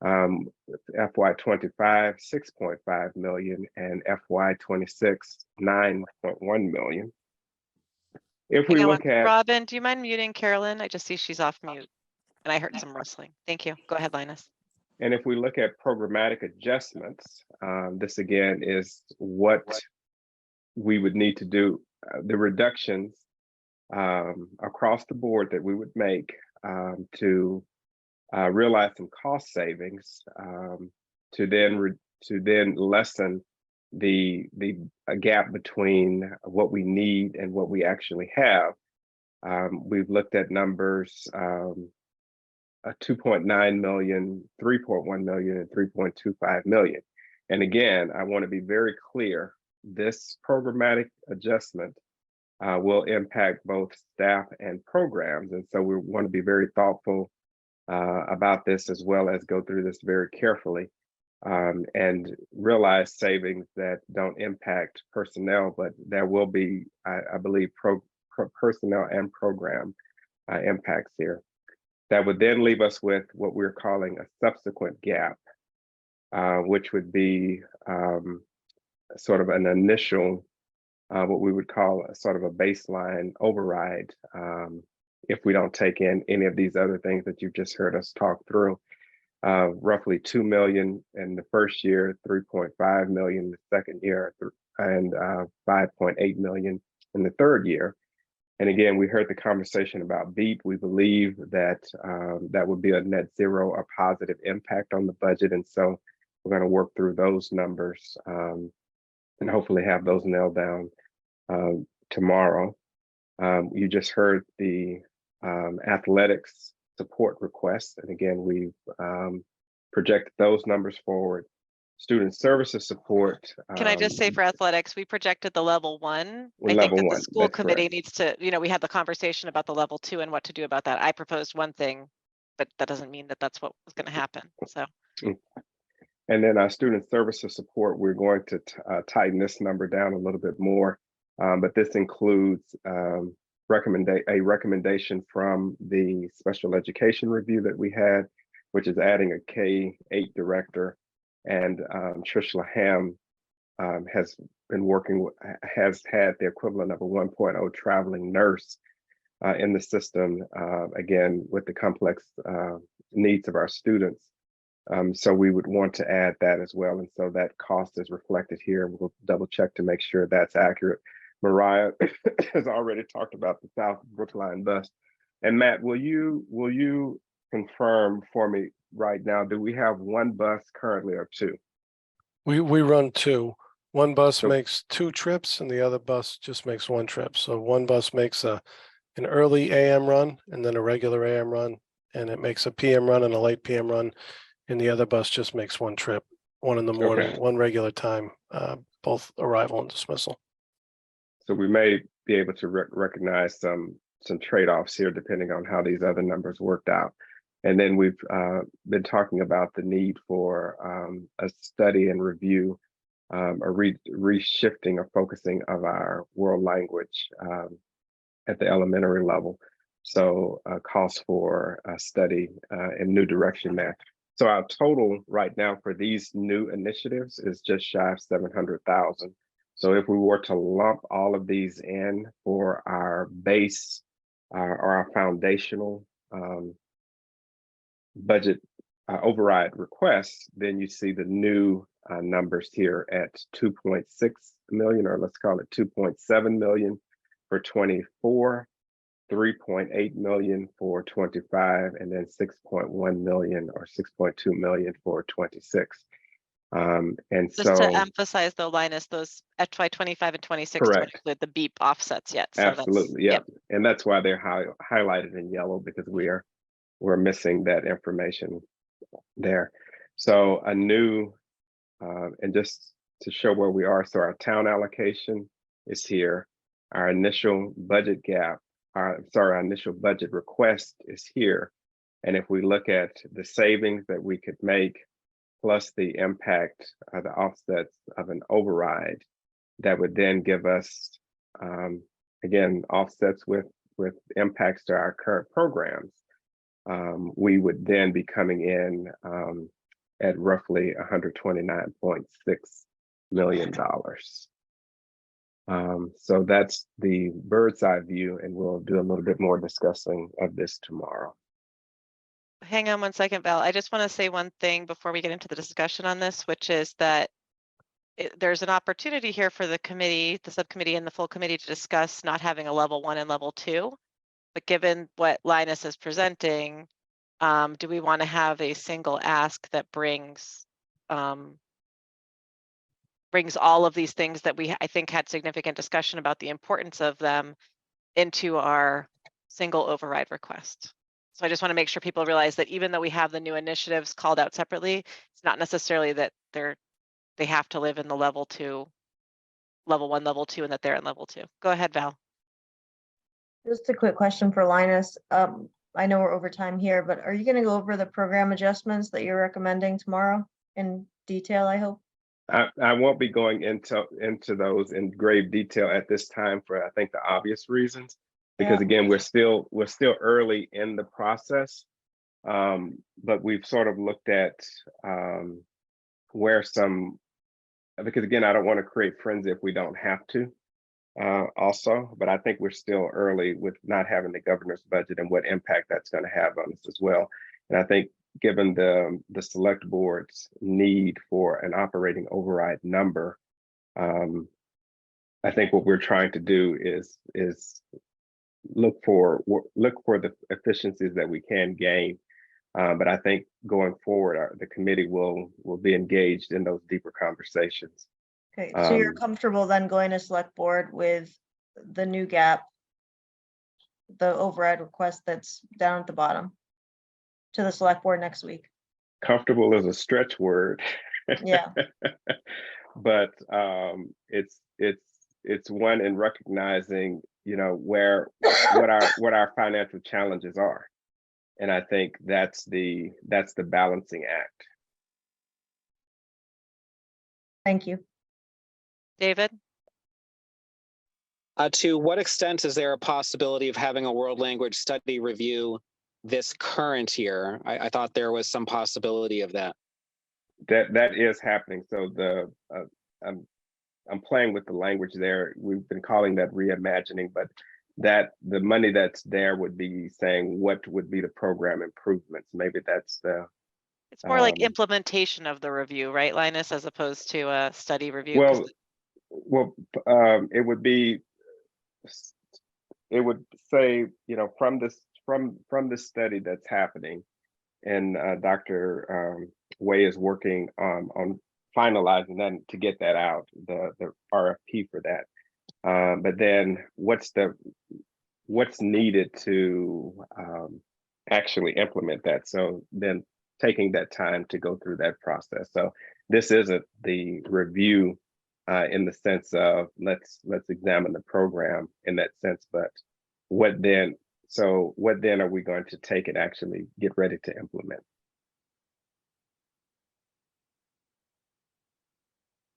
FY25, 6.5 million, and FY26, 9.1 million. If we look at Robin, do you mind muting Carolyn? I just see she's off mute and I heard some rustling. Thank you. Go ahead, Linus. And if we look at programmatic adjustments, this again is what we would need to do, the reductions across the board that we would make to realize some cost savings to then lessen the gap between what we need and what we actually have. We've looked at numbers 2.9 million, 3.1 million, and 3.25 million. And again, I want to be very clear, this programmatic adjustment will impact both staff and programs. And so we want to be very thoughtful about this, as well as go through this very carefully and realize savings that don't impact personnel, but there will be, I believe, personnel and program impacts here. That would then leave us with what we're calling a subsequent gap, which would be sort of an initial, what we would call a sort of a baseline override if we don't take in any of these other things that you just heard us talk through. Roughly 2 million in the first year, 3.5 million the second year, and 5.8 million in the third year. And again, we heard the conversation about BEEP. We believe that that would be a net zero or positive impact on the budget. And so we're going to work through those numbers and hopefully have those nailed down tomorrow. You just heard the athletics support requests. And again, we've projected those numbers forward. Student services support. Can I just say for athletics, we projected the level 1. I think Level that the 1, school that's committee correct. needs to, we had the conversation about the level 2 and what to do about that. I proposed one thing, but that doesn't mean that that's what was going to happen. So. And then our student services support, we're going to tighten this number down a little bit more, but this includes a recommendation from the special education review that we had, which is adding a K-8 director. And Trish Laham has been working, has had the equivalent of a 1.0 traveling nurse in the system, again, with the complex needs of our students. So we would want to add that as well. And so that cost is reflected here. We'll double check to make sure that's accurate. Mariah has already talked about the South Brookline bus. And Matt, will you confirm for me right now, do we have one bus currently or two? We run two. One bus makes 2 trips and the other bus just makes 1 trip. So one bus makes an early AM run and then a regular AM run, and it makes a PM run and a late PM run. And the other bus just makes 1 trip, 1 in the morning, Okay. 1 regular time, both arrival and dismissal. So we may be able to recognize some trade-offs here depending on how these other numbers worked out. And then we've been talking about the need for a study and review, a reshifting or focusing of our world language at the elementary level. So calls for a study in new direction there. So our total right now for these new initiatives is just shy of 700,000. So if we were to lump all of these in for our base or our foundational budget override requests, then you see the new numbers here at 2.6 million, or let's call it 2.7 million for 24, 3.8 million for 25, and then 6.1 million or 6.2 million for 26. And Just so to emphasize though, Linus, those FY 25 and 26 don't correct. include the BEEP offsets yet. So Absolutely, yeah. Yep. And that's why they're highlighted in yellow, because we're missing that information there. So a new, and just to show where we are, so our town allocation is here. Our initial budget gap, our initial budget request is here. And if we look at the savings that we could make, plus the impact of the offsets of an override, that would then give us, again, offsets with impacts to our current programs. We would then be coming in at roughly $129.6 million. So that's the bird's eye view, and we'll do a little bit more discussing of this tomorrow. Hang on one second, Val. I just want to say one thing before we get into the discussion on this, which is that there's an opportunity here for the committee, the subcommittee and the full committee to discuss not having a level 1 and level 2. But given what Linus is presenting, do we want to have a single ask that brings all of these things that I think had significant discussion about the importance of them into our single override request? So I just want to make sure people realize that even though we have the new initiatives called out separately, it's not necessarily that they have to live in the level 1, level 2, and that they're in level 2. Go ahead, Val. Just a quick question for Linus. I know we're over time here, but are you going to go over the program adjustments that you're recommending tomorrow in detail, I hope? I won't be going into those in grave detail at this time for, I think, the obvious reasons, because again, we're still early in the process. But we've sort of looked at where some, because again, I don't want to create frenzy if we don't have to also, but I think we're still early with not having the governor's budget and what impact that's going to have on us as well. And I think given the select board's need for an operating override number, I think what we're trying to do is look for the efficiencies that we can gain. But I think going forward, the committee will be engaged in those deeper conversations. Okay, so you're comfortable then going to select board with the new gap, the override request that's down at the bottom, to the select board next week? Comfortable is a stretch word. Yeah. But it's one in recognizing, you know, what our financial challenges are. And I think that's the balancing act. Thank you. David? To what extent is there a possibility of having a world language study review this current year? I thought there was some possibility of that. That is happening. So I'm playing with the language there. We've been calling that reimagining, but that the money that's there would be saying what would be the program improvements. Maybe that's the. It's more like implementation of the review, right, Linus, as opposed to a study review? Well, it would be. It would say, you know, from this study that's happening, and Dr. Way is working on finalizing that to get that out, the RFP for that. But then what's needed to actually implement that? So then taking that time to go through that process. So this isn't the review in the sense of let's examine the program in that sense, but what then are we going to take and actually get ready to implement?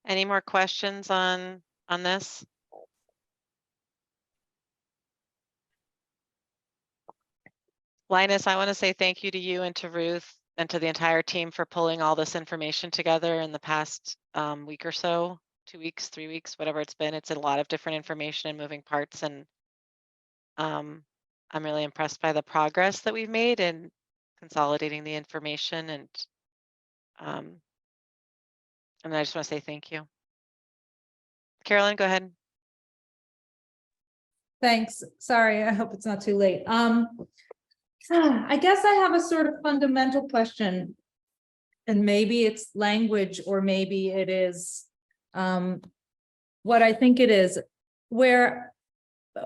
Any more questions on this? Linus, I want to say thank you to you and to Ruth and to the entire team for pulling all this information together in the past week or so, 2 weeks, 3 weeks, whatever it's been. It's a lot of different information and moving parts, and I'm really impressed by the progress that we've made in consolidating the information, and I just want to say thank you. Carolyn, go ahead. Thanks. Sorry, I hope it's not too late. I guess I have a sort of fundamental question, and maybe it's language, or maybe it is what I think it is, where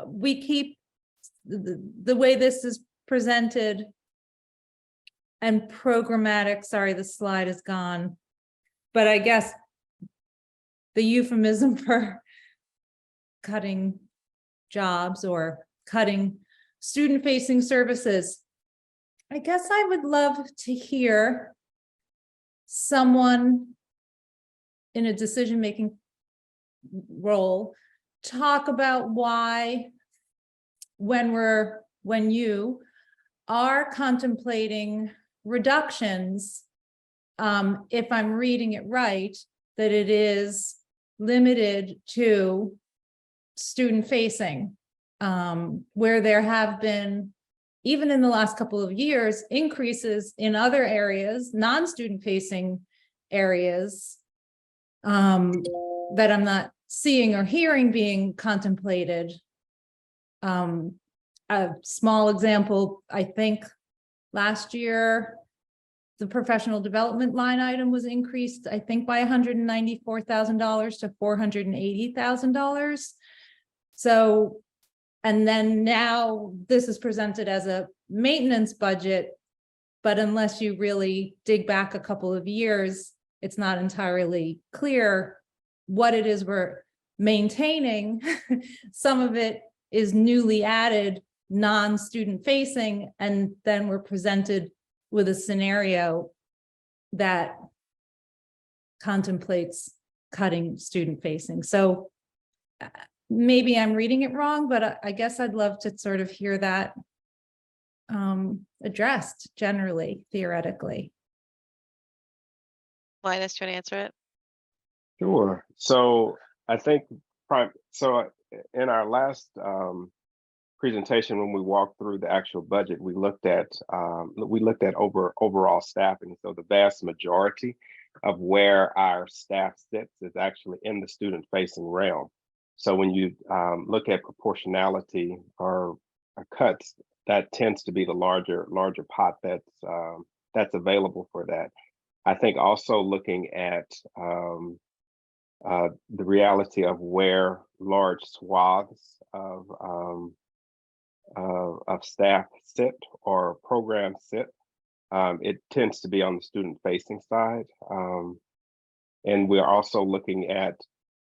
we keep the way this is presented and programmatic. Sorry, the slide is gone, but I guess the euphemism for cutting jobs or cutting student-facing services. I guess I would love to hear someone in a decision-making role talk about why, when you are contemplating reductions, if I'm reading it right, that it is limited to student-facing, where there have been, even in the last couple of years, increases in other areas, non-student facing areas, that I'm not seeing or hearing being contemplated. A small example, I think last year, the professional development line item was increased, I think, by $194,000 to $480,000. So, and then now this is presented as a maintenance budget, but unless you really dig back a couple of years, it's not entirely clear what it is we're maintaining. Some of it is newly added, non-student facing, and then we're presented with a scenario that contemplates cutting student facing. So maybe I'm reading it wrong, but I guess I'd love to sort of hear that addressed generally, theoretically. Linus, do you want to answer it? Sure. So I think in our last presentation, when we walked through the actual budget, we looked at overall staffing. So the vast majority of where our staff sits is actually in the student facing realm. So when you look at proportionality or cuts, that tends to be the larger pot that's available for that. I think also looking at the reality of where large swaths of staff sit or programs sit, it tends to be on the student facing side. And we're also looking at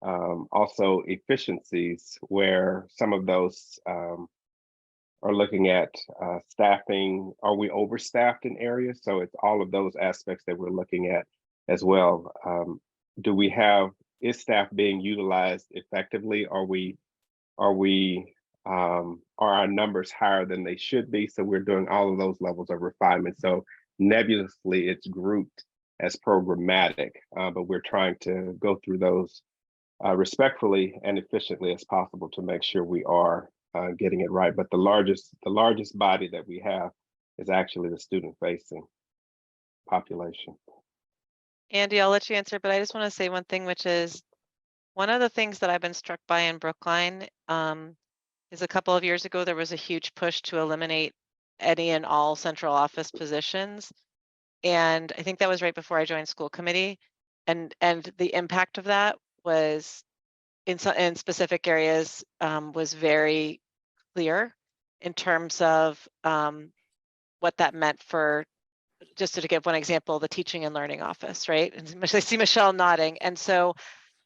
also efficiencies where some of those are looking at staffing. Are we overstaffed in areas? So it's all of those aspects that we're looking at as well. Is staff being utilized effectively? Are our numbers higher than they should be? So we're doing all of those levels of refinement. So nebulously, it's grouped as programmatic, but we're trying to go through those respectfully and efficiently as possible to make sure we are getting it right. But the largest body that we have is actually the student-facing population. Andy, I'll let you answer, but I just want to say one thing, which is one of the things that I've been struck by in Brookline is a couple of years ago, there was a huge push to eliminate any and all central office positions. And I think that was right before I joined school committee. And the impact of that was in specific areas was very clear in terms of what that meant for, just to give one example, the teaching and learning office, right? And I see Michelle nodding. And so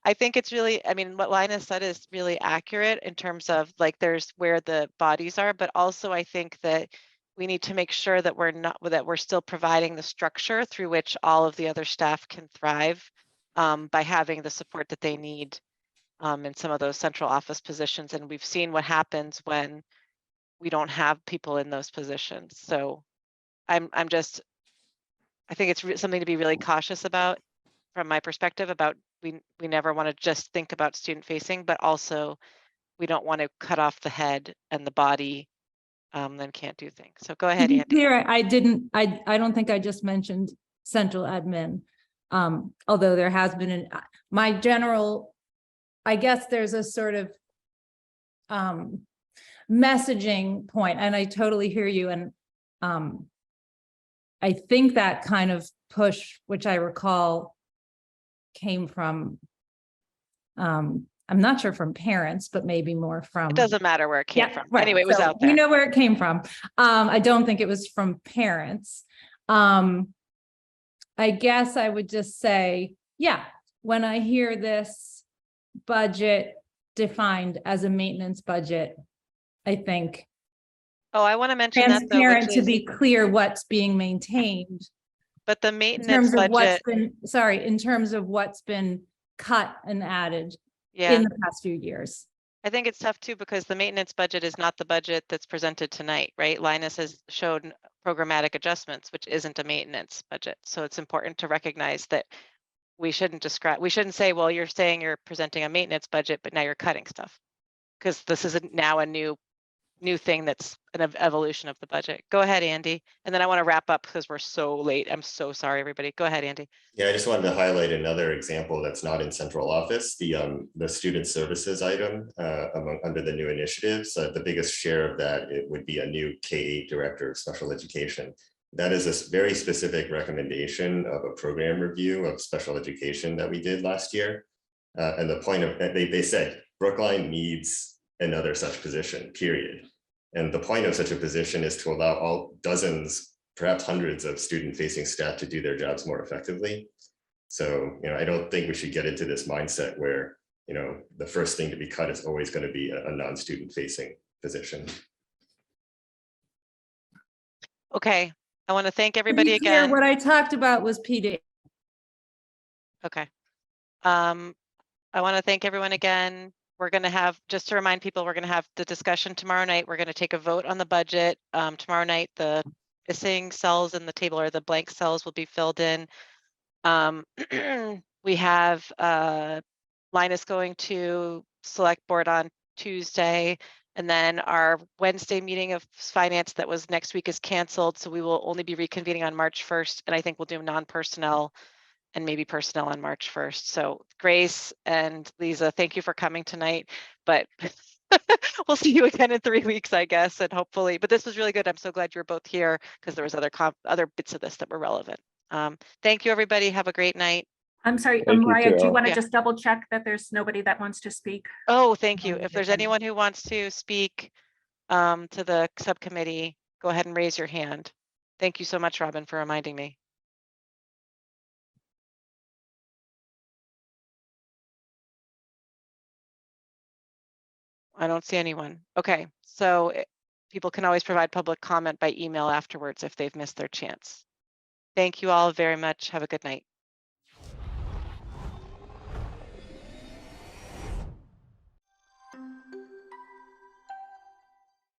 I think it's really, I mean, what Linus said is really accurate in terms of like there's where the bodies are, but also I think that we need to make sure that we're still providing the structure through which all of the other staff can thrive by having the support that they need in some of those central office positions. And we've seen what happens when we don't have people in those positions. So I think it's something to be really cautious about from my perspective about we never want to just think about student facing, but also we don't want to cut off the head and the body then can't do things. So go ahead, To be Andy. clear, I don't think I just mentioned central admin. Although there has been my general, I guess there's a sort of messaging point, and I totally hear you. And I think that kind of push, which I recall came from, I'm not sure from parents, but maybe more from. It doesn't matter where it came from. Right. Anyway, it was So out there. We know where it came from. I don't think it was from parents. I guess I would just say, yeah, when I hear this budget defined as a maintenance budget, I think. Oh, I want to mention that though, Transparent to be clear what's being maintained. But the In maintenance terms of budget, in terms of what's been cut and added yeah, in the past few years. I think it's tough too because the maintenance budget is not the budget that's presented tonight, right? Linus has showed programmatic adjustments, which isn't a maintenance budget. So it's important to recognize that we shouldn't say, well, you're saying you're presenting a maintenance budget, but now you're cutting stuff. Because this is now a new thing that's an evolution of the budget. Go ahead, Andy. And then I want to wrap up because we're so late. I'm so sorry, everybody. Go ahead, Andy. Yeah, I just wanted to highlight another example that's not in central office, the student services item under the new initiatives. The biggest share of that, it would be a new K-8 director of special education. That is a very specific recommendation of a program review of special education that we did last year. And the point of they said Brookline needs another such position, period. And the point of such a position is to allow all dozens, perhaps hundreds of student-facing staff to do their jobs more effectively. So, I don't think we should get into this mindset where, the first thing to be cut is always going to be a non-student facing position. Okay, I want to thank To be everybody clear, again. what I talked about was PD. Okay. I want to thank everyone again. We're going to have, just to remind people, we're going to have the discussion tomorrow night. We're going to take a vote on the budget. Tomorrow night, the missing cells in the table or the blank cells will be filled in. We have Linus going to select board on Tuesday. And then our Wednesday meeting of finance that was next week is canceled. So we will only be reconvening on March 1st. And I think we'll do non-personnel and maybe personnel on March 1st. So Grace and Lisa, thank you for coming tonight, but we'll see you again in 3 weeks, I guess, and hopefully, but this was really good. I'm so glad you're both here because there was other bits of this that were relevant. Thank you, everybody. Have a great night. I'm sorry, Thank you, Mariah, do you too. want to Yeah. just double check that there's nobody that wants to speak? Oh, thank you. on the If there's agenda? anyone who wants to speak to the subcommittee, go ahead and raise your hand. Thank you so much, Robin, for reminding me. I don't see anyone. Okay, so people can always provide public comment by email afterwards if they've missed their chance. Thank you all very much. Have a good night.